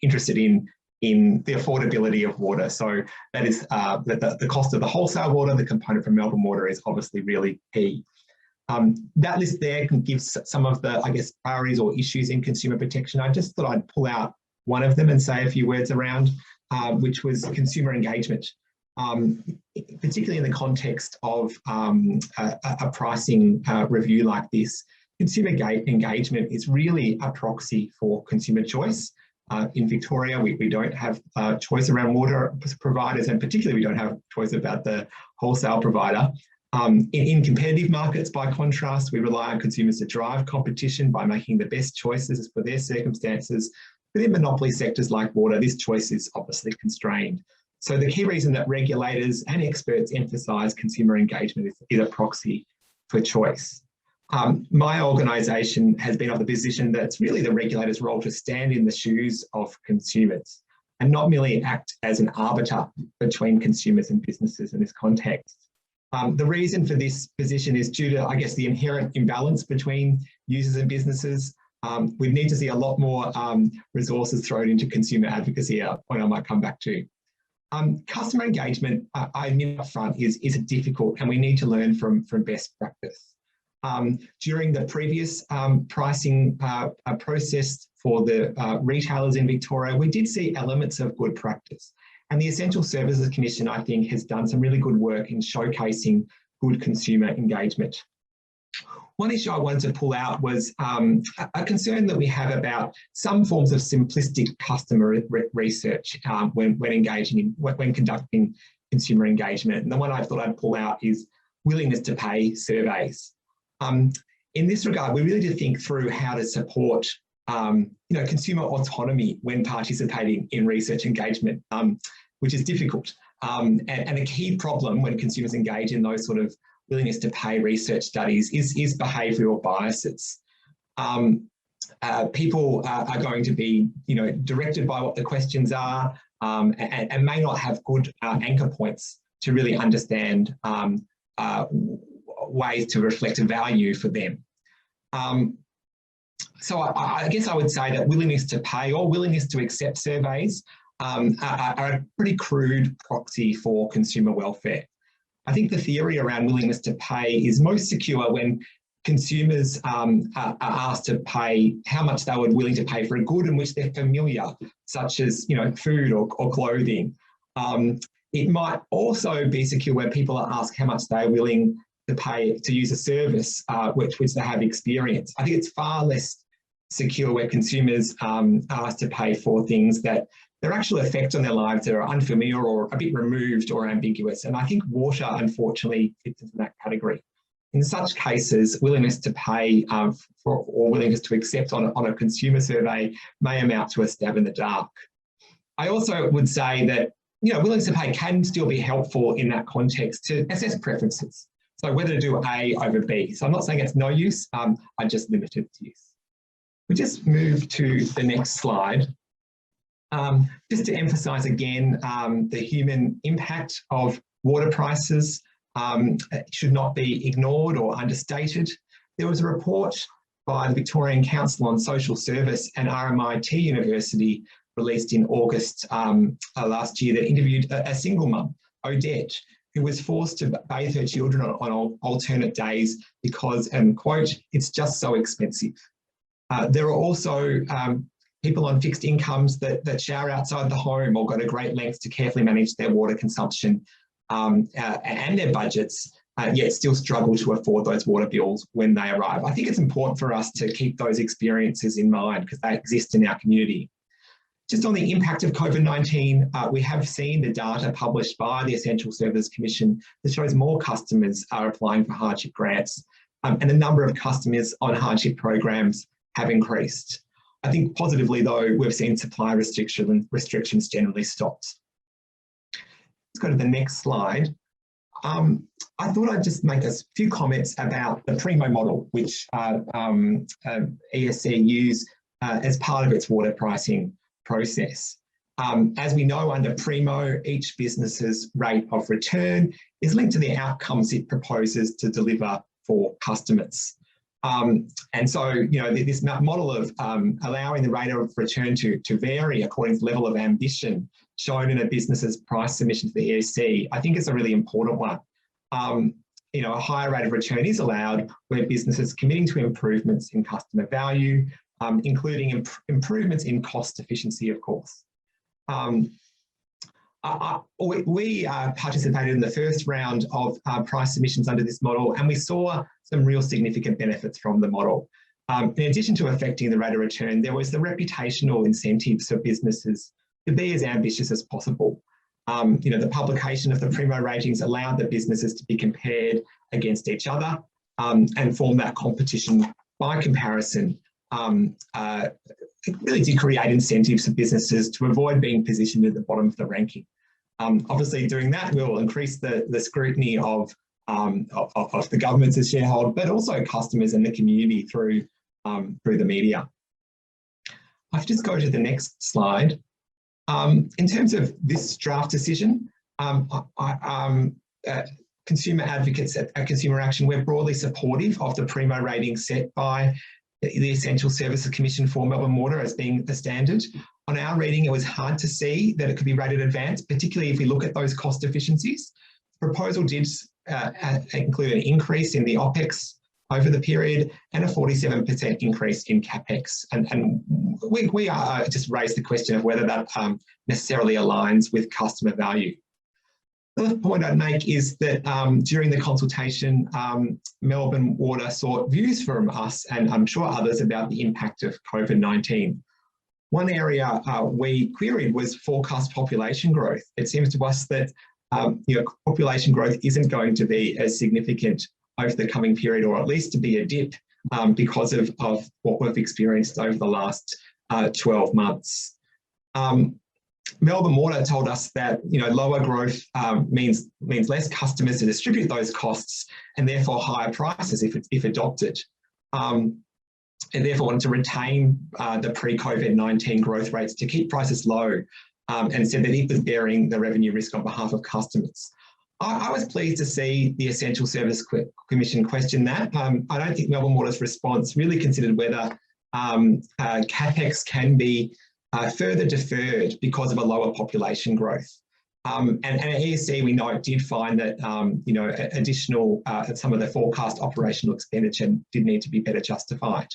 E: interested in the affordability of water. So that is the cost of the wholesale water, the component from Melbourne Water is obviously really key. That list there can give some of the, priorities or issues in consumer protection. I just thought I'd pull out one of them and say a few words around, which was consumer engagement, particularly in the context of a pricing review like this. Consumer engagement is really a proxy for consumer choice. In Victoria, we don't have choice around water providers, and particularly we don't have choice about the wholesale provider. In competitive markets, by contrast, we rely on consumers to drive competition by making the best choices for their circumstances. Within monopoly sectors like water, this choice is obviously constrained. So the key reason that regulators and experts emphasise consumer engagement is a proxy for choice. My organisation has been of the position that it's really the regulator's role to stand in the shoes of consumers and not merely act as an arbiter between consumers and businesses in this context. The reason for this position is due to, the inherent imbalance between users and businesses. We need to see a lot more resources thrown into consumer advocacy, a point I might come back to. Customer engagement, I admit up front, is difficult, and we need to learn from best practice. During the previous pricing process for the retailers in Victoria, we did see elements of good practice. And the Essential Services Commission, I think, has done some really good work in showcasing good consumer engagement. One issue I wanted to pull out was a concern that we have about some forms of simplistic customer research when conducting consumer engagement. And the one I thought I'd pull out is willingness to pay surveys. In this regard, we really did think through how to support consumer autonomy when participating in research engagement, which is difficult. And a key problem when consumers engage in those sort of willingness to pay research studies is behavioural biases. People are going to be, directed by what the questions are and may not have good anchor points to really understand ways to reflect a value for them. So I guess I would say that willingness to pay or willingness to accept surveys are a pretty crude proxy for consumer welfare. I think the theory around willingness to pay is most secure when consumers are asked to pay how much they were willing to pay for a good in which they're familiar, such as food or clothing. It might also be secure where people are asked how much they're willing to pay to use a service which they have experience. I think it's far less secure where consumers are asked to pay for things that their actual effect on their lives that are unfamiliar or a bit removed or ambiguous. And I think water, unfortunately, fits into that category. In such cases, willingness to pay or willingness to accept on a consumer survey may amount to a stab in the dark. I also would say that willingness to pay can still be helpful in that context to assess preferences. So whether to do A over B. So I'm not saying it's no use, I just limit its use. We just move to the next slide. Just to emphasise again, the human impact of water prices should not be ignored or understated. There was a report by the Victorian Council on Social Service and RMIT University released in August last year that interviewed a single mum, Odette, who was forced to bathe her children on alternate days because, and quote, it's just so expensive. There are also people on fixed incomes that shower outside the home or go to great lengths to carefully manage their water consumption and their budgets, yet still struggle to afford those water bills when they arrive. I think it's important for us to keep those experiences in mind because they exist in our community. Just on the impact of COVID-19, we have seen the data published by the Essential Services Commission that shows more customers are applying for hardship grants and the number of customers on hardship programs have increased. I think positively though, we've seen supply restrictions generally stopped. Let's go to the next slide. I thought I'd just make a few comments about the Primo model, which ESC use as part of its water pricing process. As we know, under Primo, each business's rate of return is linked to the outcomes it proposes to deliver for customers. And so, you know, this model of allowing the rate of return to vary according to level of ambition shown in a business's price submission to the ESC, I think is a really important one. You know, a higher rate of return is allowed where businesses committing to improvements in customer value, including improvements in cost efficiency, of course. We participated in the first round of price submissions under this model, and we saw some real significant benefits from the model. In addition to affecting the rate of return, there was the reputational incentives for businesses to be as ambitious as possible. You know, the publication of the Primo ratings allowed the businesses to be compared against each other and form that competition by comparison. It really did create incentives for businesses to avoid being positioned at the bottom of the ranking. Obviously, doing that will increase the scrutiny of the governments as shareholders, but also customers and the community through the media. I'll just go to the next slide. In terms of this draft decision, consumer advocates at Consumer Action, we're broadly supportive of the Primo rating set by the Essential Services Commission for Melbourne Water as being the standard. On our reading, it was hard to see that it could be rated advanced, particularly if we look at those cost efficiencies. The proposal did include an increase in the OPEX over the period and a 47% increase in CAPEX. And we just raised the question of whether that necessarily aligns with customer value. The other point I'd make is that during the consultation, Melbourne Water sought views from us and I'm sure others about the impact of COVID-19. One area we queried was forecast population growth. It seems to us that you know, population growth isn't going to be as significant over the coming period, or at least to be a dip because of what we've experienced over the last 12 months. Melbourne Water told us that, you know, lower growth means less customers to distribute those costs and therefore higher prices if adopted. And therefore wanted to retain the pre-COVID-19 growth rates to keep prices low and said that it was bearing the revenue risk on behalf of customers. I was pleased to see the Essential Service Commission question that. I don't think Melbourne Water's response really considered whether CAPEX can be further deferred because of a lower population growth. And at ESC, we know it did find that, you know, additional, some of the forecast operational expenditure did need to be better justified.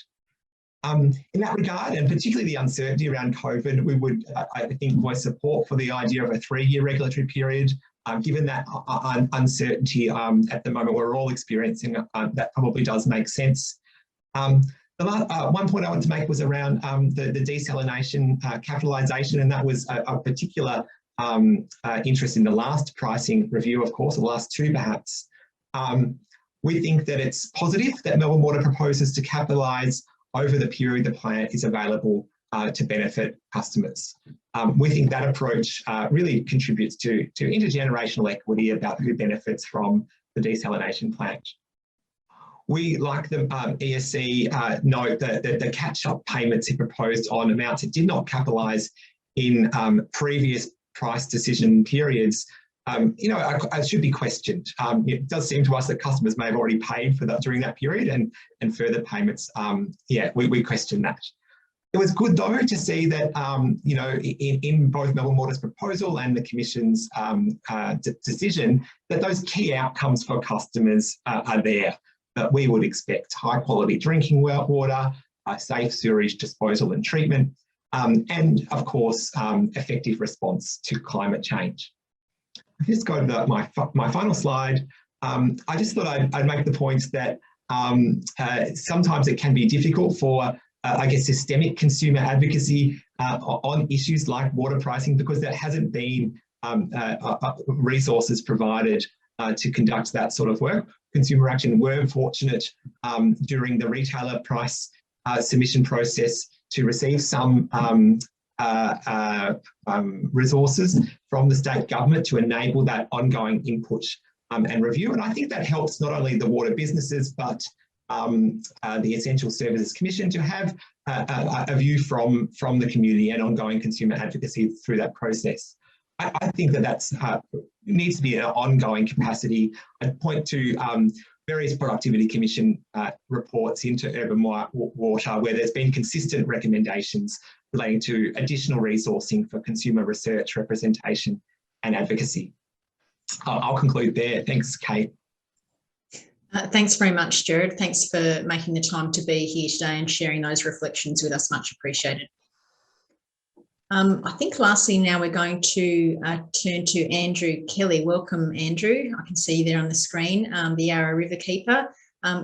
E: In that regard, and particularly the uncertainty around COVID, we would, I think, voice support for the idea of a 3-year regulatory period. Given that uncertainty at the moment we're all experiencing, that probably does make sense. One point I wanted to make was around the desalination capitalisation, and that was a particular interest in the last pricing review, of course, or the last two perhaps. We think that it's positive that Melbourne Water proposes to capitalise over the period the plant is available to benefit customers. We think that approach really contributes to intergenerational equity about who benefits from the desalination plant. We, like the ESC, note that the catch-up payments it proposed on amounts it did not capitalise in previous price decision periods, you know, it should be questioned. It does seem to us that customers may have already paid for that during that period, and further payments, yeah, we question that. It was good though to see that, you know, in both Melbourne Water's proposal and the Commission's decision, that those key outcomes for customers are there that we would expect: high quality drinking water, safe sewerage disposal and treatment, and of course, effective response to climate change. I'll just go to my final slide. I just thought I'd make the point that sometimes it can be difficult for I guess, systemic consumer advocacy on issues like water pricing, because there hasn't been resources provided to conduct that sort of work. Consumer Action were fortunate during the retailer price submission process to receive some resources from the state government to enable that ongoing input and review. And I think that helps not only the water businesses, but the Essential Services Commission to have a view from the community and ongoing consumer advocacy through that process. I think that needs to be an ongoing capacity. I'd point to various Productivity Commission reports into urban water where there's been consistent recommendations relating to additional resourcing for consumer research, representation and advocacy. I'll conclude there. Thanks, Kate.
A: Thanks very much, Gerard. Thanks for making the time to be here today and sharing those reflections with us. Much appreciated. I think lastly now we're going to turn to Andrew Kelly. Welcome, Andrew. I can see you there on the screen, the Yarra River Keeper.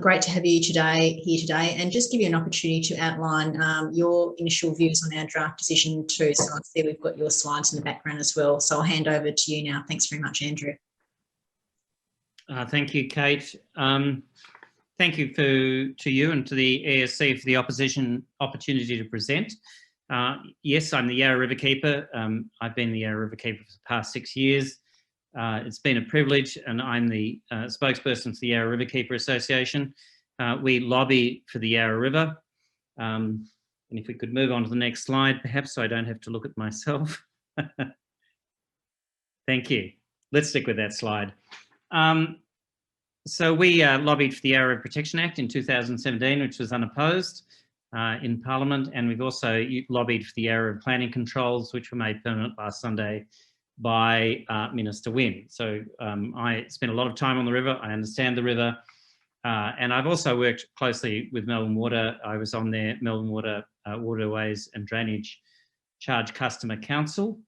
A: Great to have you here today and just give you an opportunity to outline your initial views on our draft decision too. So I see we've got your slides in the background as well. So I'll hand over to you now. Thanks very much, Andrew.
F: Thank you, Kate. Thank you to you and to the ESC for the opportunity to present. Yes, I'm the Yarra River Keeper. I've been the Yarra River Keeper for the past 6 years. It's been a privilege, and I'm the spokesperson for the Yarra River Keeper Association. We lobby for the Yarra River. And if we could move on to the next slide, perhaps, so I don't have to look at myself. Thank you. Let's stick with that slide. So we lobbied for the Yarra River Protection Act in 2017, which was unopposed in Parliament, and we've also lobbied for the Yarra River planning controls, which were made permanent last Sunday by Minister Wynne. So I spent a lot of time on the river. I understand the river, and I've also worked closely with Melbourne Water. I was on their Melbourne Water Waterways and Drainage Charge Customer Council.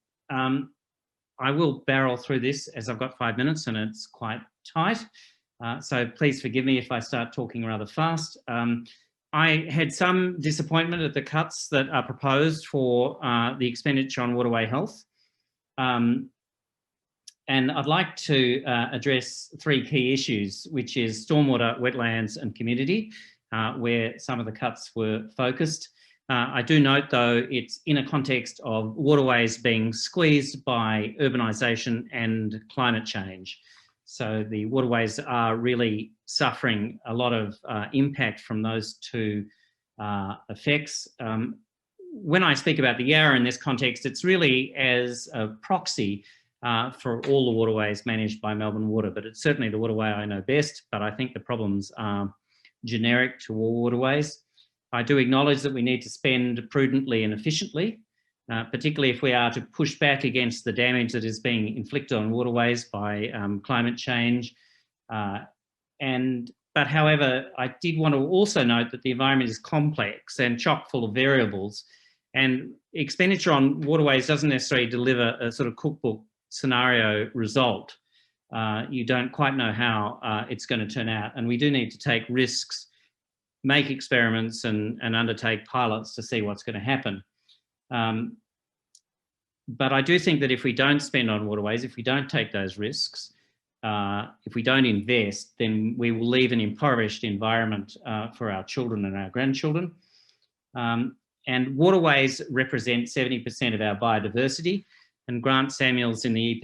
F: I will barrel through this as I've got 5 minutes and it's quite tight. So please forgive me if I start talking rather fast. I had some disappointment at the cuts that are proposed for the expenditure on waterway health. And I'd like to address 3 key issues, which is stormwater, wetlands and community, where some of the cuts were focused. I do note, though, it's in a context of waterways being squeezed by urbanisation and climate change. So the waterways are really suffering a lot of impact from those 2 effects. When I speak about the Yarra in this context, it's really as a proxy for all the waterways managed by Melbourne Water, but it's certainly the waterway I know best, but I think the problems are generic to all waterways. I do acknowledge that we need to spend prudently and efficiently, particularly if we are to push back against the damage that is being inflicted on waterways by climate change. But however, I did want to also note that the environment is complex and chock full of variables, and expenditure on waterways doesn't necessarily deliver a sort of cookbook scenario result. You don't quite know how it's going to turn out, and we do need to take risks, make experiments and undertake pilots to see what's going to happen. But I do think that if we don't spend on waterways, if we don't take those risks, if we don't invest, then we will leave an impoverished environment for our children and our grandchildren. And waterways represent 70% of our biodiversity. And Grant Samuels in the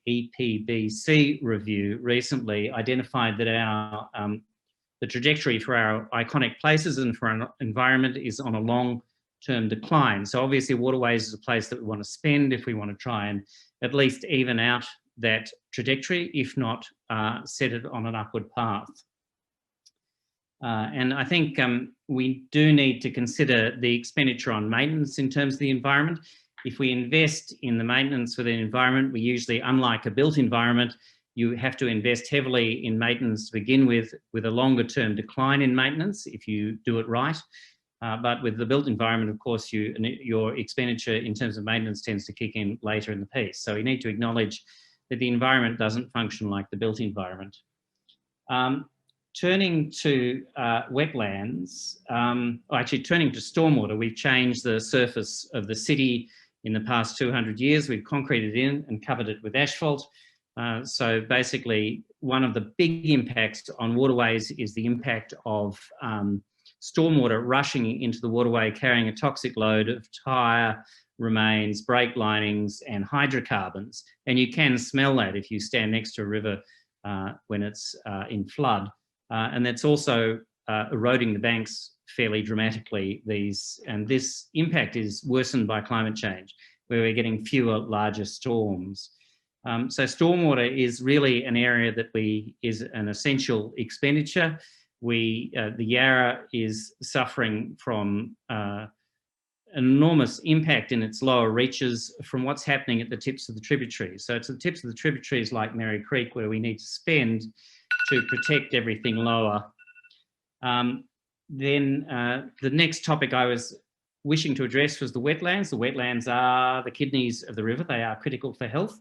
F: EPBC review recently identified that the trajectory for our iconic places and for our environment is on a long-term decline. So obviously waterways is a place that we want to spend if we want to try and at least even out that trajectory, if not set it on an upward path. And I think we do need to consider the expenditure on maintenance in terms of the environment. If we invest in the maintenance for the environment, we usually, unlike a built environment, you have to invest heavily in maintenance to begin with a longer term decline in maintenance if you do it right. But with the built environment, of course, your expenditure in terms of maintenance tends to kick in later in the piece. So you need to acknowledge that the environment doesn't function like the built environment. Turning to wetlands, actually turning to stormwater, we've changed the surface of the city in the past 200 years. We've concreted in and covered it with asphalt. So basically, one of the big impacts on waterways is the impact of stormwater rushing into the waterway carrying a toxic load of tyre remains, brake linings and hydrocarbons. And you can smell that if you stand next to a river when it's in flood. And that's also eroding the banks fairly dramatically. And this impact is worsened by climate change, where we're getting fewer larger storms. So stormwater is really an area that is an essential expenditure. The Yarra is suffering from an enormous impact in its lower reaches from what's happening at the tips of the tributaries. So it's the tips of the tributaries like Mary Creek where we need to spend to protect everything lower. Then the next topic I was wishing to address was the wetlands. The wetlands are the kidneys of the river. They are critical for health.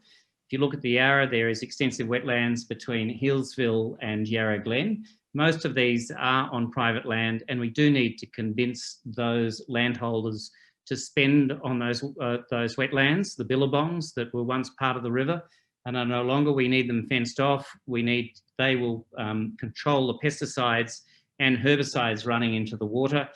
F: If you look at the Yarra, there is extensive wetlands between Hillsville and Yarra Glen. Most of these are on private land, and we do need to convince those landholders to spend on those wetlands, the billabongs that were once part of the river, and are no longer. We need them fenced off. They will control the pesticides and herbicides running into the water.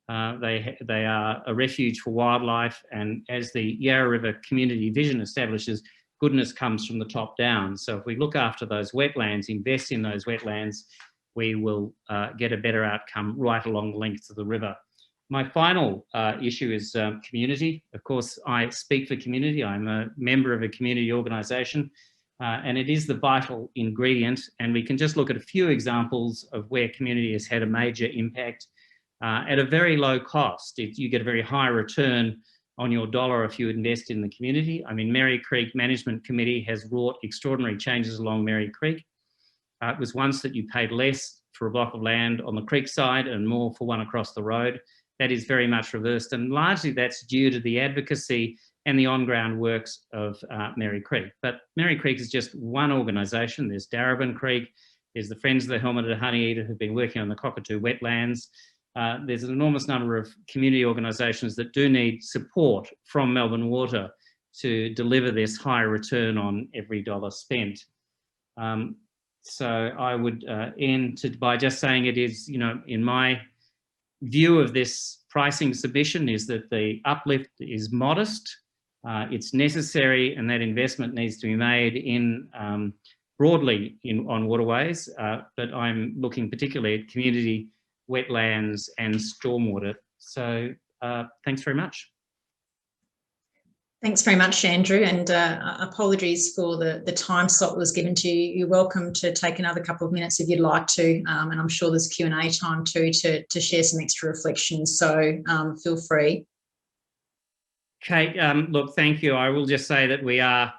F: They are a refuge for wildlife, and as the Yarra River Community Vision establishes, goodness comes from the top down. So if we look after those wetlands, invest in those wetlands, we will get a better outcome right along the length of the river. My final issue is community. Of course, I speak for community. I'm a member of a community organisation, and it is the vital ingredient. And we can just look at a few examples of where community has had a major impact at a very low cost. You get a very high return on your dollar if you invest in the community. I mean, Mary Creek Management Committee has wrought extraordinary changes along Mary Creek. It was once that you paid less for a block of land on the creek side and more for one across the road. That is very much reversed, and largely that's due to the advocacy and the on-ground works of Mary Creek. But Mary Creek is just one organisation. There's Darebin Creek, there's the Friends of the Helmeted Honeyeater who've been working on the Cockatoo wetlands. There's an enormous number of community organisations that do need support from Melbourne Water to deliver this high return on every dollar spent. So I would end by just saying it is, in my view of this pricing submission is that the uplift is modest, it's necessary, and that investment needs to be made in broadly on waterways, but I'm looking particularly at community, wetlands and stormwater. So thanks very much.
A: Thanks very much, Andrew, and apologies for the time slot that was given to you. You're welcome to take another couple of minutes if you'd like to, and I'm sure there's Q&A time too to share some extra reflections, so feel free.
F: Kate, look, thank you. I will just say that we are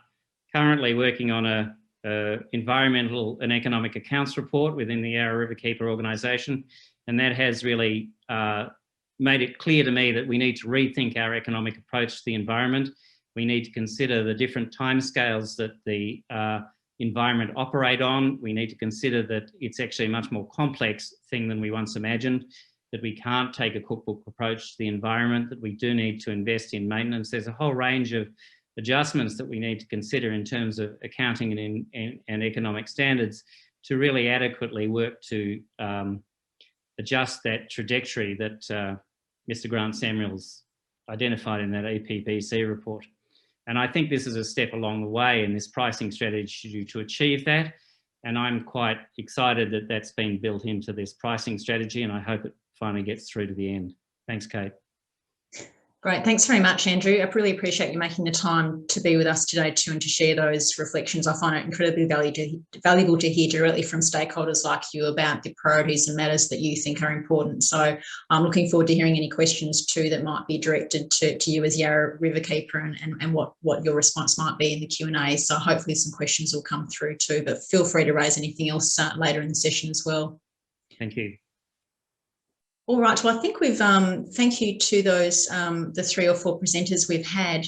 F: currently working on a environmental and economic accounts report within the Yarra Riverkeeper organisation, and that has really made it clear to me that we need to rethink our economic approach to the environment. We need to consider the different timescales that the environment operate on. We need to consider that it's actually a much more complex thing than we once imagined, that we can't take a cookbook approach to the environment, that we do need to invest in maintenance. There's a whole range of adjustments that we need to consider in terms of accounting and economic standards to really adequately work to adjust that trajectory that Mr. Grant Samuels identified in that EPBC report. And I think this is a step along the way in this pricing strategy to achieve that. And I'm quite excited that that's been built into this pricing strategy, and I hope it finally gets through to the end. Thanks, Kate.
A: Great, thanks very much, Andrew. I really appreciate you making the time to be with us today too and to share those reflections. I find it incredibly valuable to hear directly from stakeholders like you about the priorities and matters that you think are important. So I'm looking forward to hearing any questions too that might be directed to you as Yarra Riverkeeper and what your response might be in the Q&A. So hopefully some questions will come through too, but feel free to raise anything else later in the session as well.
F: Thank you.
A: All right, well, I think we've, thank you to those, the 3 or 4 presenters we've had.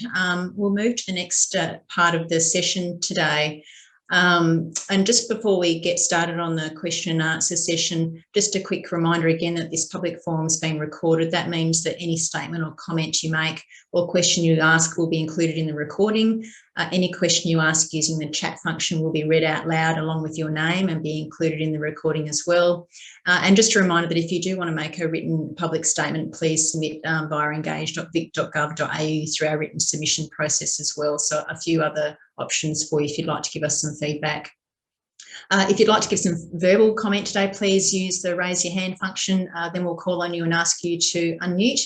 A: We'll move to the next part of the session today. And just before we get started on the question and answer session, just a quick reminder again that this public forum is being recorded. That means that any statement or comment you make or question you ask will be included in the recording. Any question you ask using the chat function will be read out loud along with your name and be included in the recording as well. And just a reminder that if you do want to make a written public statement, please submit via engage.vic.gov.au through our written submission process as well. So a few other options for you if you'd like to give us some feedback. If you'd like to give some verbal comment today, please use the raise your hand function. Then we'll call on you and ask you to unmute,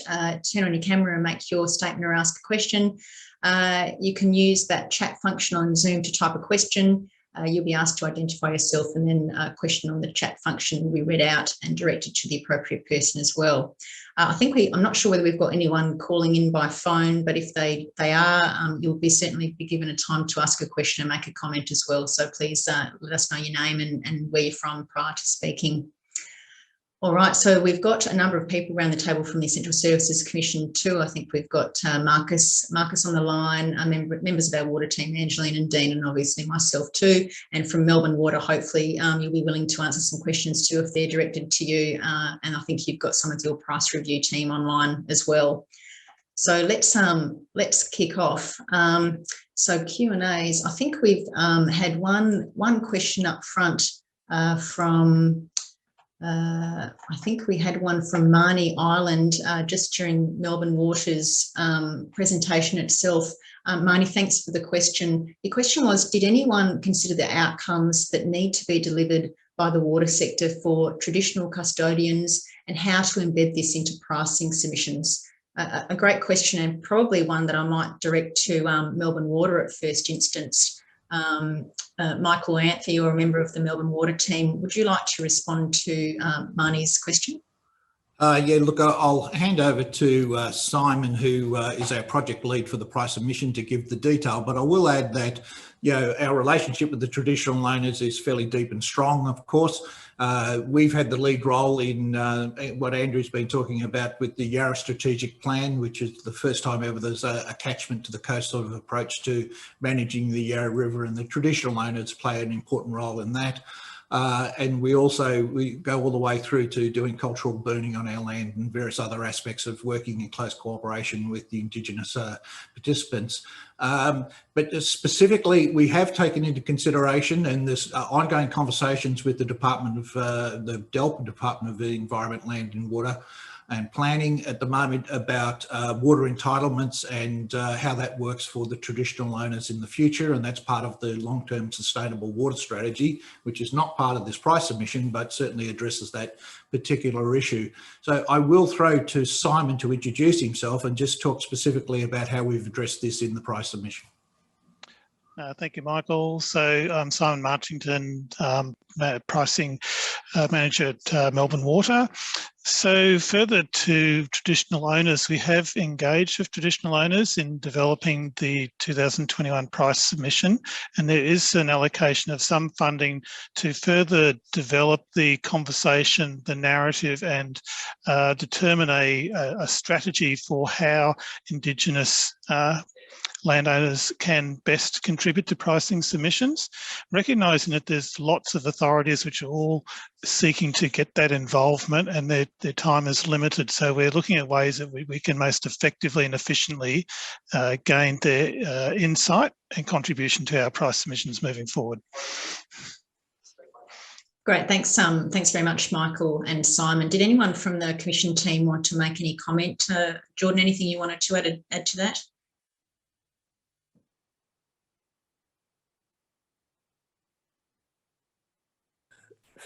A: turn on your camera and make your statement or ask a question. You can use that chat function on Zoom to type a question. You'll be asked to identify yourself, and then a question on the chat function will be read out and directed to the appropriate person as well. I'm not sure whether we've got anyone calling in by phone, but if they are, you'll certainly be given a time to ask a question and make a comment as well. So please let us know your name and where you're from prior to speaking. All right, so we've got a number of people around the table from the Essential Services Commission too. I think we've got Marcus on the line, members of our water team, Angeline and Dean, and obviously myself too. And from Melbourne Water, hopefully you'll be willing to answer some questions too if they're directed to you. And I think you've got some of your price review team online as well. So let's kick off. So Q&As, I think we've had one question up front from. I think we had one from Marnie Island just during Melbourne Water's presentation itself. Marnie, thanks for the question. The question was, did anyone consider the outcomes that need to be delivered by the water sector for traditional custodians and how to embed this into pricing submissions? A great question, and probably one that I might direct to Melbourne Water at first instance. Michael Anthony, or a member of the Melbourne Water team, would you like to respond to Marnie's question?
C: Yeah, look, I'll hand over to Simon, who is our project lead for the price submission, to give the detail, but I will add that, our relationship with the traditional owners is fairly deep and strong, of course. We've had the lead role in what Andrew's been talking about with the Yarra Strategic Plan, which is the first time ever there's a catchment to the coast sort of approach to managing the Yarra River, and the traditional owners play an important role in that. And we go all the way through to doing cultural burning on our land and various other aspects of working in close cooperation with the Indigenous participants. But specifically, we have taken into consideration, and there's ongoing conversations with the Department of the DELP, Department of the Environment, Land and Water and Planning at the moment, about water entitlements and how that works for the traditional owners in the future. And that's part of the long-term sustainable water strategy, which is not part of this price submission, but certainly addresses that particular issue. So I will throw to Simon to introduce himself and just talk specifically about how we've addressed this in the price submission.
G: Thank you, Michael. So I'm Simon Marchington, pricing manager at Melbourne Water. So further to traditional owners, we have engaged with traditional owners in developing the 2021 price submission, and there is an allocation of some funding to further develop the conversation, the narrative, and determine a strategy for how Indigenous landowners can best contribute to pricing submissions, recognising that there's lots of authorities which are all seeking to get that involvement, and their time is limited. So we're looking at ways that we can most effectively and efficiently gain their insight and contribution to our price submissions moving forward.
A: Great, thanks very much, Michael and Simon. Did anyone from the Commission team want to make any comment? Jordan, anything you wanted to add to that?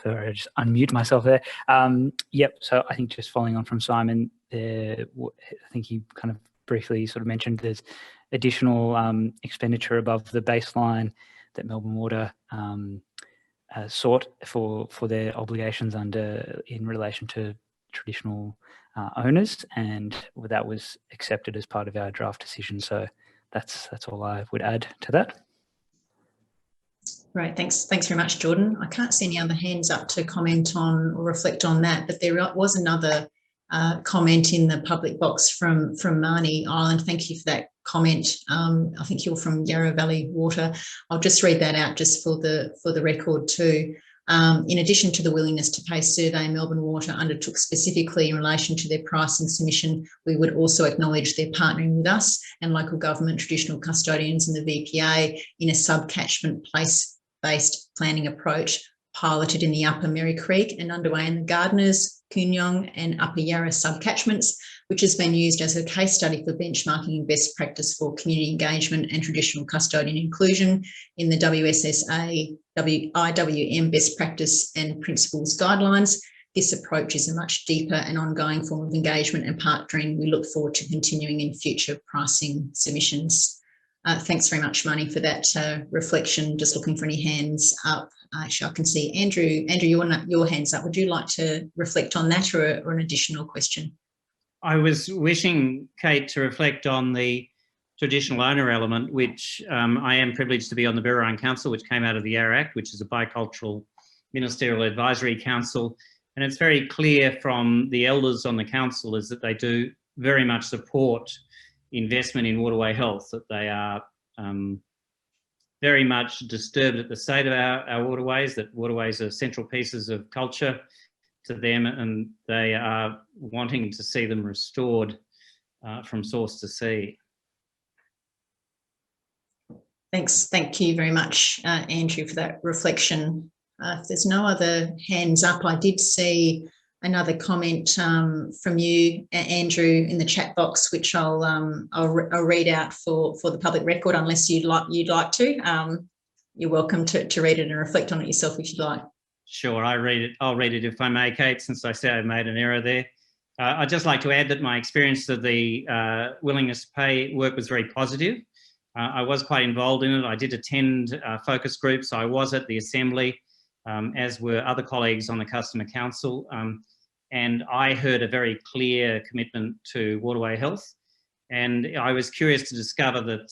H: Sorry, I just unmute myself there. Yep, so I think just following on from Simon, I think he kind of briefly sort of mentioned there's additional expenditure above the baseline that Melbourne Water sought for their obligations in relation to traditional owners, and that was accepted as part of our draft decision. So that's all I would add to that.
A: Great, thanks very much, Jordan. I can't see any other hands up to comment on or reflect on that, but there was another comment in the public box from Marnie Island. Thank you for that comment. I think you're from Yarra Valley Water. I'll just read that out just for the record too. In addition to the willingness to pay survey, Melbourne Water undertook specifically in relation to their pricing submission. We would also acknowledge their partnering with us and local government, traditional custodians and the VPA in a sub-catchment place-based planning approach piloted in the Upper Merri Creek and underway in the Gardeners, Kooyong and Upper Yarra sub-catchments, which has been used as a case study for benchmarking best practice for community engagement and traditional custodian inclusion in the WSSA IWM best practice and principles guidelines. This approach is a much deeper and ongoing form of engagement and partnering we look forward to continuing in future pricing submissions. Thanks very much, Marnie, for that reflection. Just looking for any hands up. Actually, I can see Andrew. Andrew, your hand's up. Would you like to reflect on that or an additional question?
F: I was wishing Kate to reflect on the traditional owner element, which I am privileged to be on the Birrarung Council, which came out of the Yarra Act, which is a bicultural ministerial advisory council. And it's very clear from the elders on the council is that they do very much support investment in waterway health, that they are very much disturbed at the state of our waterways, that waterways are central pieces of culture to them, and they are wanting to see them restored from source to sea.
A: Thanks. Thank you very much, Andrew, for that reflection. If there's no other hands up, I did see another comment from you, Andrew, in the chat box, which I'll read out for the public record, unless you'd like to. You're welcome to read it and reflect on it yourself if you'd like.
F: Sure, I'll read it if I may, Kate, since I say I made an error there. I'd just like to add that my experience of the willingness to pay work was very positive. I was quite involved in it. I did attend focus groups. I was at the Assembly, as were other colleagues on the Customer Council. And I heard a very clear commitment to waterway health. And I was curious to discover that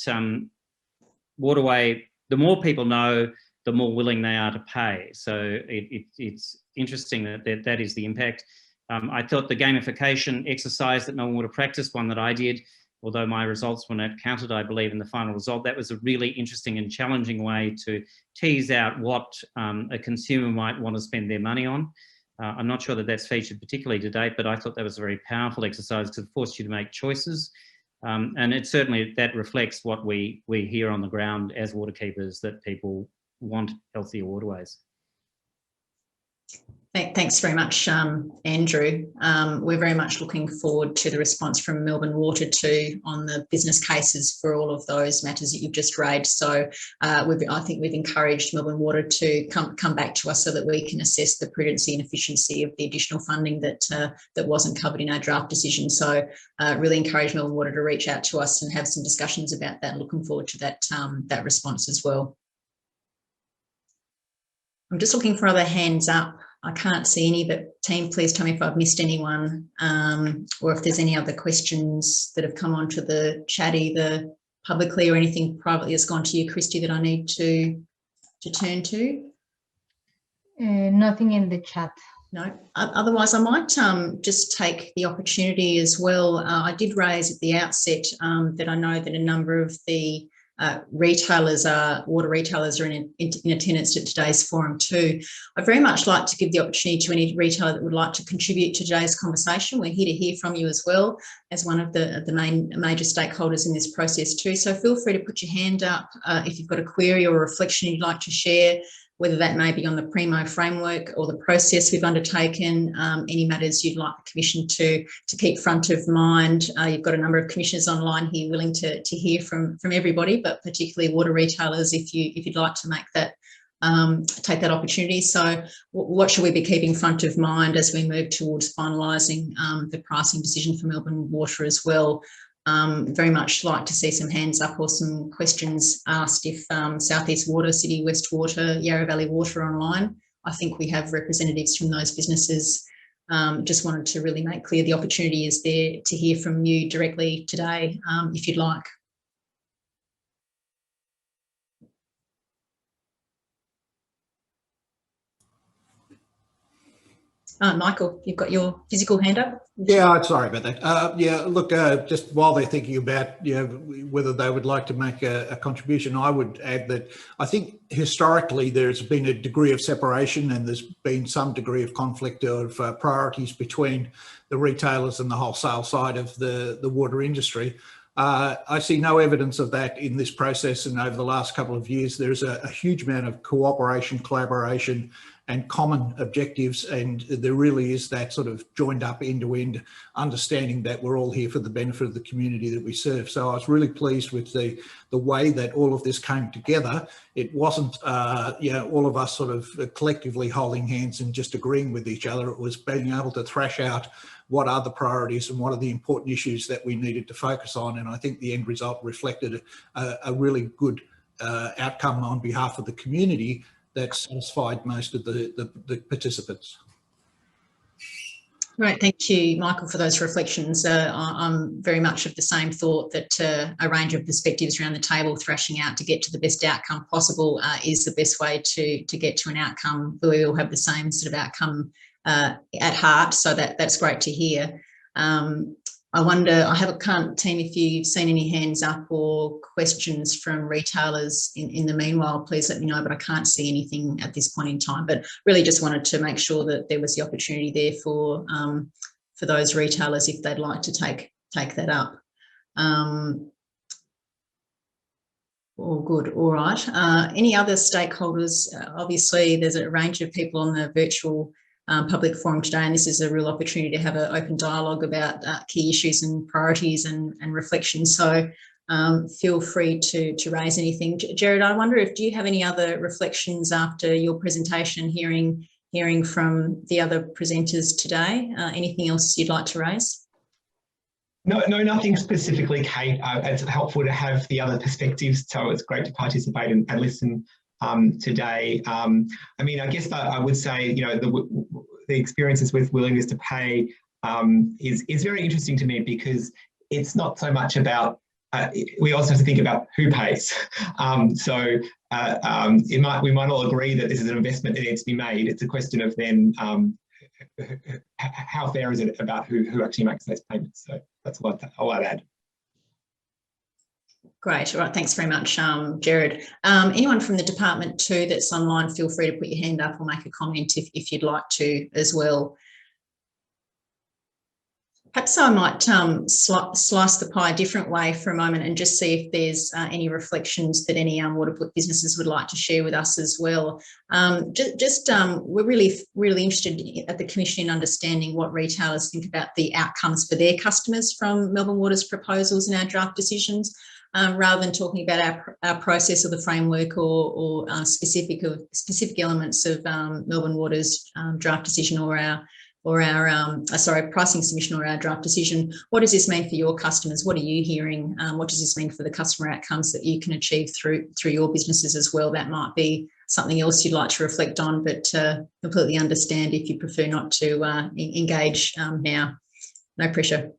F: the more people know, the more willing they are to pay. So it's interesting that is the impact. I thought the gamification exercise that Melbourne Water practiced, one that I did, although my results were not counted, I believe, in the final result, that was a really interesting and challenging way to tease out what a consumer might want to spend their money on. I'm not sure that that's featured particularly to date, but I thought that was a very powerful exercise to force you to make choices. And it certainly, that reflects what we hear on the ground as waterkeepers, that people want healthier waterways.
A: Thanks very much, Andrew. We're very much looking forward to the response from Melbourne Water too on the business cases for all of those matters that you've just raised. So I think we've encouraged Melbourne Water to come back to us so that we can assess the prudency and efficiency of the additional funding that wasn't covered in our draft decision. So really encourage Melbourne Water to reach out to us and have some discussions about that. Looking forward to that response as well. I'm just looking for other hands up. I can't see any, but team, please tell me if I've missed anyone or if there's any other questions that have come onto the chat, either publicly or anything privately that's gone to you, Christy, that I need to turn to.
I: Nothing in the chat.
A: No. Otherwise, I might just take the opportunity as well. I did raise at the outset that I know that a number of the water retailers are in attendance at today's forum too. I'd very much like to give the opportunity to any retailer that would like to contribute to today's conversation. We're here to hear from you as well as one of the major stakeholders in this process too. So feel free to put your hand up if you've got a query or a reflection you'd like to share, whether that may be on the Primo framework or the process we've undertaken, any matters you'd like the Commission to keep front of mind. You've got a number of commissioners online here willing to hear from everybody, but particularly water retailers if you'd like to make that, take that opportunity. So what should we be keeping front of mind as we move towards finalising the pricing decision for Melbourne Water as well? Very much like to see some hands up or some questions asked if Southeast Water, City West Water, Yarra Valley Water are online. I think we have representatives from those businesses. Just wanted to really make clear the opportunity is there to hear from you directly today, if you'd like. Michael, you've got your physical hand up.
C: Yeah, sorry about that. Yeah, look, just while they're thinking about whether they would like to make a contribution, I would add that I think historically there's been a degree of separation and there's been some degree of conflict of priorities between the retailers and the wholesale side of the water industry. I see no evidence of that in this process, and over the last couple of years there's a huge amount of cooperation, collaboration and common objectives, and there really is that sort of joined up end-to-end understanding that we're all here for the benefit of the community that we serve. So I was really pleased with the way that all of this came together. It wasn't all of us sort of collectively holding hands and just agreeing with each other. It was being able to thrash out what are the priorities and what are the important issues that we needed to focus on. And I think the end result reflected a really good outcome on behalf of the community that satisfied most of the participants.
A: Right, thank you, Michael, for those reflections. I'm very much of the same thought that a range of perspectives around the table thrashing out to get to the best outcome possible is the best way to get to an outcome where we all have the same sort of outcome at heart. So that's great to hear. I wonder, can't team if you've seen any hands up or questions from retailers in the meanwhile, please let me know, but I can't see anything at this point in time, but really just wanted to make sure that there was the opportunity there for those retailers if they'd like to take that up. All good, all right. Any other stakeholders? Obviously there's a range of people on the virtual public forum today, and this is a real opportunity to have an open dialogue about key issues and priorities and reflections. So feel free to raise anything. Jared, I wonder do you have any other reflections after your presentation, hearing from the other presenters today? Anything else you'd like to raise?
E: No, nothing specifically, Kate. It's helpful to have the other perspectives, so it's great to participate and listen today. I mean, I guess I would say, the experiences with willingness to pay is very interesting to me, because it's not so much about, we also have to think about who pays. We might all agree that this is an investment that needs to be made. It's a question of then how fair is it about who actually makes those payments. So that's all I'd add.
A: Great. All right. Thanks very much, Jared. Anyone from the department too that's online, feel free to put your hand up or make a comment if you'd like to as well. Perhaps I might slice the pie a different way for a moment and just see if there's any reflections that any water businesses would like to share with us as well. We're really interested at the Commission in understanding what retailers think about the outcomes for their customers from Melbourne Water's proposals and our draft decisions. Rather than talking about our process or the framework or specific elements of Melbourne Water's draft decision or our pricing submission or our draft decision, what does this mean for your customers? What are you hearing? What does this mean for the customer outcomes that you can achieve through your businesses as well? That might be something else you'd like to reflect on, but completely understand if you prefer not to engage now. No pressure.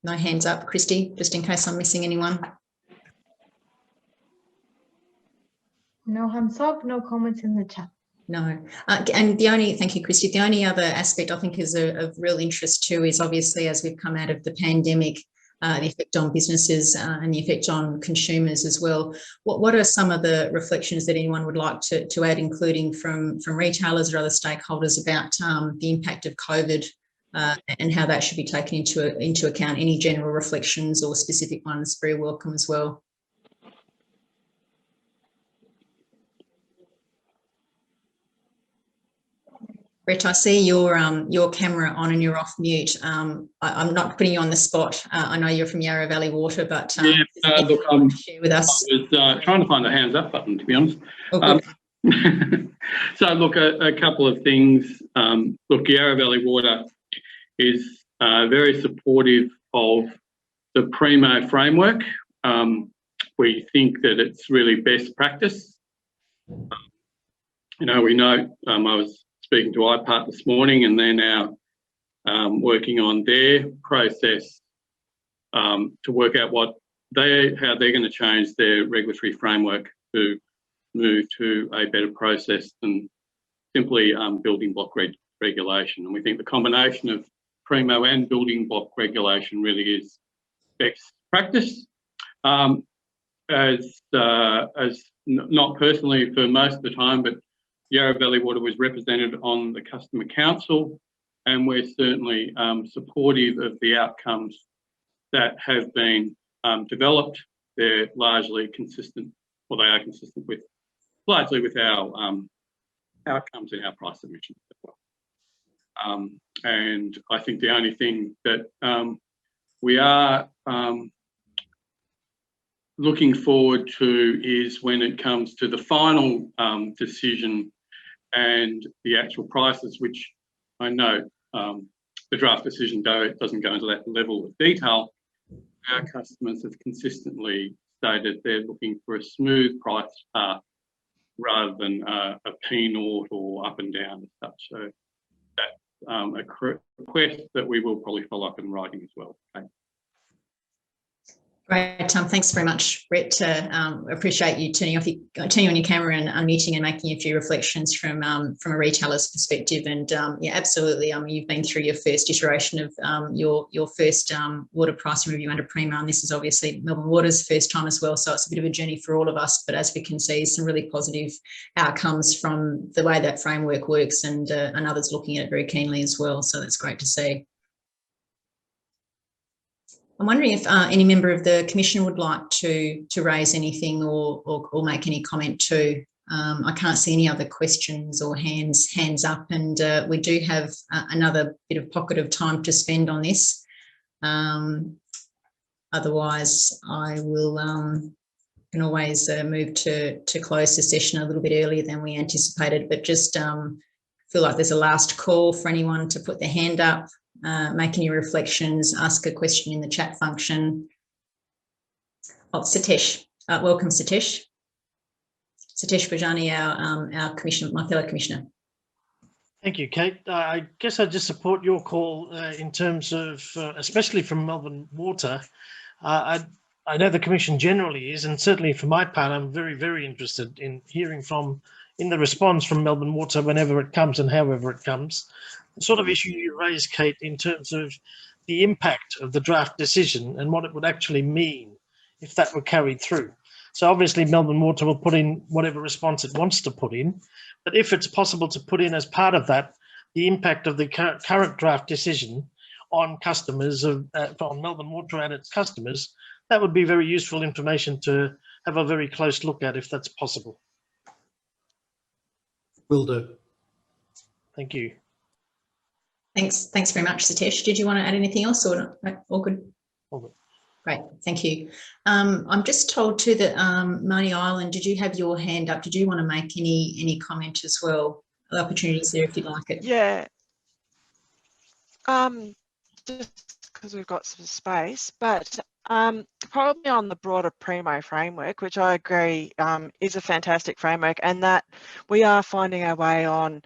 A: No hands up, Christy, just in case I'm missing anyone.
I: No hands up, no comments in the chat.
A: No. And thank you, Christy. The only other aspect I think is of real interest too is obviously as we've come out of the pandemic, the effect on businesses and the effect on consumers as well. What are some of the reflections that anyone would like to add, including from retailers or other stakeholders about the impact of COVID and how that should be taken into account? Any general reflections or specific ones, very welcome as well. Brett, I see your camera on and you're off mute. I'm not putting you on the spot. I know you're from Yarra Valley Water, but
J: look,
A: share with us.
J: I was trying to find the hands up button, to be honest. So look, a couple of things. Look, Yarra Valley Water is very supportive of the Primo framework. We think that it's really best practice. We know I was speaking to IPART this morning, and they're now working on their process to work out how they're going to change their regulatory framework to move to a better process than simply building block regulation. And we think the combination of Primo and building block regulation really is best practice. As not personally for most of the time, but Yarra Valley Water was represented on the Customer Council, and we're certainly supportive of the outcomes that have been developed. They're largely consistent, or they are consistent with, largely with our outcomes in our price submissions as well. And I think the only thing that we are looking forward to is when it comes to the final decision and the actual prices, which I know the draft decision doesn't go into that level of detail. Our customers have consistently stated they're looking for a smooth price path rather than a P0 or up and down as such. So that's a request that we will probably follow up in writing as well. Okay.
A: Great, thanks very much, Brett. Appreciate you turning on your camera and unmuting and making a few reflections from a retailer's perspective. And yeah, absolutely. You've been through your first iteration of your first water pricing review under Primo, and this is obviously Melbourne Water's first time as well. So it's a bit of a journey for all of us. But as we can see, some really positive outcomes from the way that framework works, and others looking at it very keenly as well. So that's great to see. I'm wondering if any member of the Commission would like to raise anything or make any comment too. I can't see any other questions or hands up, and we do have another bit of pocket of time to spend on this. Otherwise, I will can always move to close the session a little bit earlier than we anticipated, but just feel like there's a last call for anyone to put their hand up. Make any reflections, ask a question in the chat function. Oh, Satish. Welcome, Satish. Satish Bajani, our commissioner, my fellow commissioner.
K: Thank you, Kate. I guess I just support your call in terms of, especially from Melbourne Water. I know the Commission generally is, and certainly for my part, I'm very, very interested in hearing in the response from Melbourne Water whenever it comes and however it comes. The sort of issue you raised, Kate, in terms of the impact of the draft decision and what it would actually mean if that were carried through. So obviously Melbourne Water will put in whatever response it wants to put in, but if it's possible to put in as part of that, the impact of the current draft decision on customers, on Melbourne Water and its customers, that would be very useful information to have a very close look at if that's possible.
C: Will do.
K: Thank you.
A: Thanks very much, Satish. Did you want to add anything else, or no? All good?
K: All good.
A: Great, thank you. I'm just told too that Marnie Island, did you have your hand up? Did you want to make any comment as well? The opportunities there if you'd like it.
L: Yeah. Just because we've got some space, but probably on the broader Primo framework, which I agree is a fantastic framework, and that we are finding our way on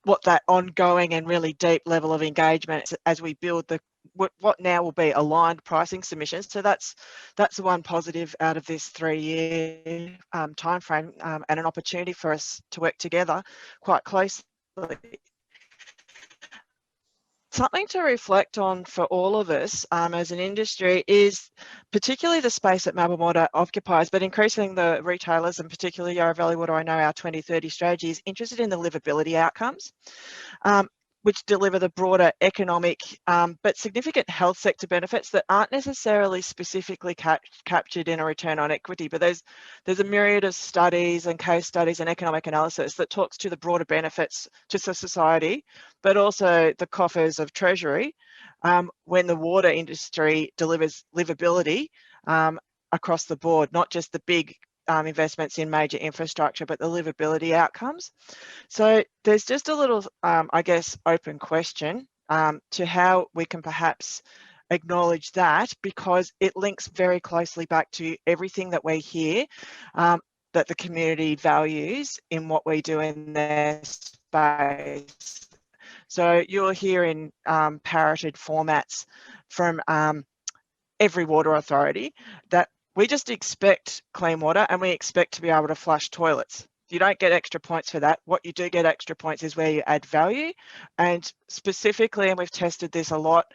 L: what that ongoing and really deep level of engagement as we build what now will be aligned pricing submissions. So that's the one positive out of this 3-year time frame, and an opportunity for us to work together quite closely. Something to reflect on for all of us as an industry is particularly the space that Melbourne Water occupies, but increasingly the retailers, and particularly Yarra Valley Water, I know our 2030 strategy is interested in the livability outcomes, which deliver the broader economic but significant health sector benefits that aren't necessarily specifically captured in a return on equity. But there's a myriad of studies and case studies and economic analysis that talks to the broader benefits to society, but also the coffers of Treasury when the water industry delivers livability across the board, not just the big investments in major infrastructure, but the livability outcomes. So there's just a little, I guess, open question to how we can perhaps acknowledge that, because it links very closely back to everything that we hear that the community values in what we do in their space. So you'll hear in parroted formats from every water authority that We just expect clean water and we expect to be able to flush toilets. You don't get extra points for that. What you do get extra points is where you add value. And specifically, and we've tested this a lot,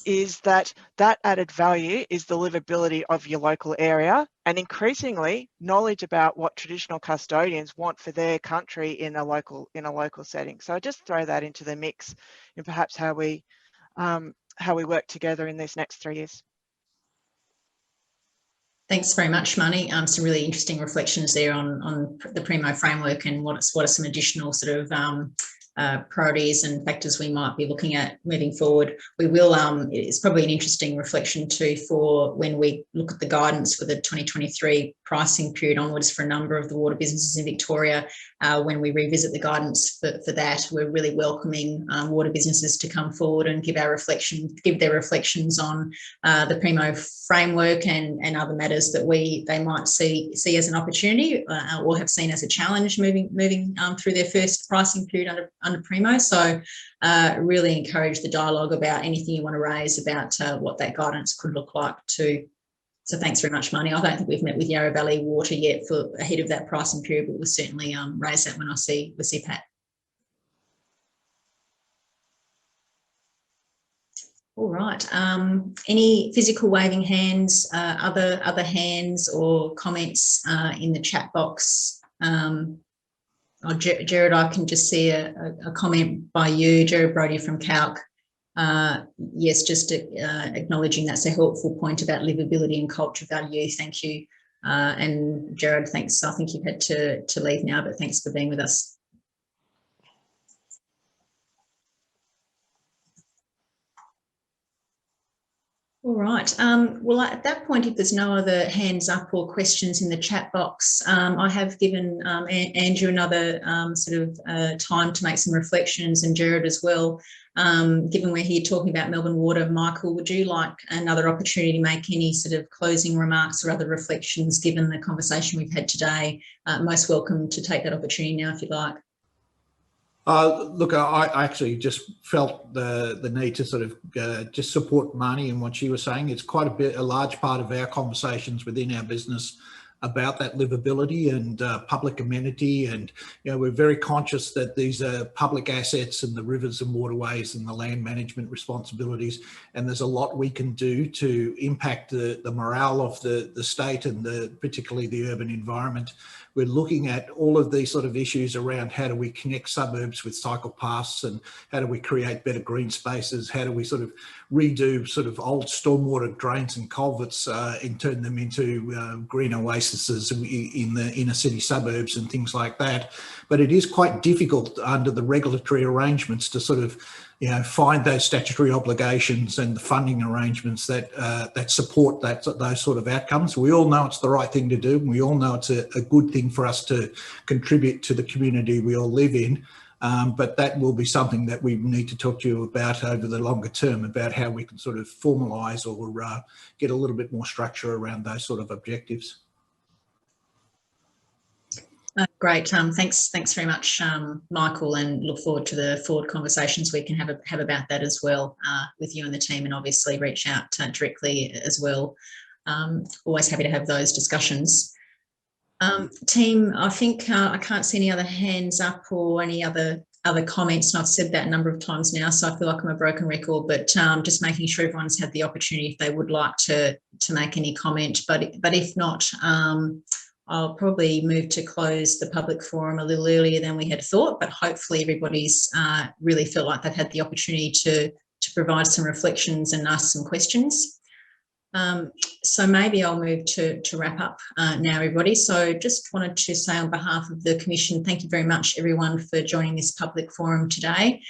L: is that added value is the livability of your local area, and increasingly knowledge about what traditional custodians want for their country in a local setting. So I just throw that into the mix and perhaps how we work together in these next 3 years.
A: Thanks very much, Marnie. Some really interesting reflections there on the Primo framework and what are some additional sort of priorities and factors we might be looking at moving forward. We will, it's probably an interesting reflection too for when we look at the guidance for the 2023 pricing period onwards for a number of the water businesses in Victoria. When we revisit the guidance for that, we're really welcoming water businesses to come forward and give their reflections on the Primo framework and other matters that they might see as an opportunity or have seen as a challenge moving through their first pricing period under Primo. So really encourage the dialogue about anything you want to raise about what that guidance could look like too. So thanks very much, Marnie. I don't think we've met with Yarra Valley Water yet for ahead of that pricing period, but we'll certainly raise that when we see Pat. All right. Any physical waving hands, other hands or comments in the chat box? Jared, I can just see a comment by you, Jared Brodie from Calc. Yes, just acknowledging that's a helpful point about livability and culture value. Thank you. And Jared, thanks. I think you've had to leave now, but thanks for being with us. All right. Well, at that point, if there's no other hands up or questions in the chat box, I have given Andrew another sort of time to make some reflections, and Jared as well. Given we're here talking about Melbourne Water, Michael, would you like another opportunity to make any sort of closing remarks or other reflections given the conversation we've had today? Most welcome to take that opportunity now if you'd like.
C: Look, I actually just felt the need to sort of just support Marnie in what she was saying. It's quite a large part of our conversations within our business about that livability and public amenity, and we're very conscious that these are public assets and the rivers and waterways and the land management responsibilities, and there's a lot we can do to impact the morale of the state and particularly the urban environment. We're looking at all of these sort of issues around how do we connect suburbs with cycle paths, and how do we create better green spaces, how do we sort of redo sort of old stormwater drains and culverts and turn them into green oases in the inner city suburbs and things like that. But it is quite difficult under the regulatory arrangements to sort of find those statutory obligations and the funding arrangements that support those sort of outcomes. We all know it's the right thing to do. We all know it's a good thing for us to contribute to the community we all live in. But that will be something that we need to talk to you about over the longer term, about how we can sort of formalise or get a little bit more structure around those sort of objectives.
A: Great. Thanks very much, Michael, and look forward to the forward conversations we can have about that as well with you and the team, and obviously reach out directly as well. Always happy to have those discussions. Team, I think I can't see any other hands up or any other comments, and I've said that a number of times now, so I feel like I'm a broken record, but just making sure everyone's had the opportunity if they would like to make any comment, but if not, I'll probably move to close the public forum a little earlier than we had thought, but hopefully everybody's really felt like they've had the opportunity to provide some reflections and ask some questions. So maybe I'll move to wrap up now, everybody. So just wanted to say on behalf of the Commission, thank you very much, everyone, for joining this public forum today.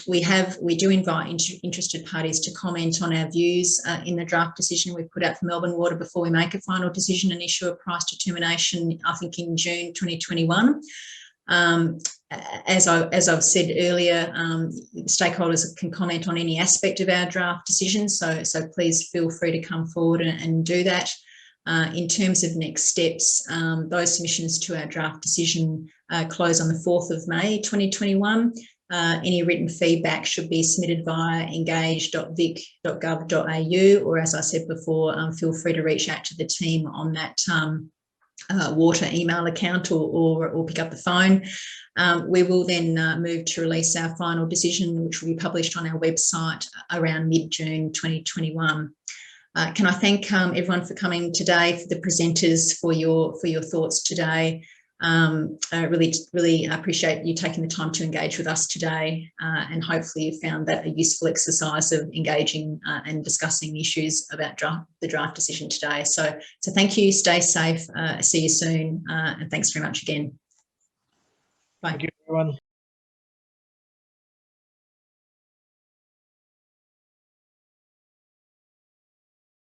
A: We do invite interested parties to comment on our views in the draft decision we put out for Melbourne Water before we make a final decision and issue a price determination, I think in June 2021. As I've said earlier, stakeholders can comment on any aspect of our draft decision, so please feel free to come forward and do that. In terms of next steps, those submissions to our draft decision close on the 4th of May 2021. Any written feedback should be submitted via engage.vic.gov.au, or as I said before, feel free to reach out to the team on that water email account or pick up the phone. We will then move to release our final decision, which will be published on our website around mid-June 2021. Can I thank everyone for coming today, for the presenters, for your thoughts today. I really appreciate you taking the time to engage with us today, and hopefully you found that a useful exercise of engaging and discussing issues about the draft decision today. So thank you, stay safe, see you soon, and thanks very much again. Bye.
K: Thank you, everyone.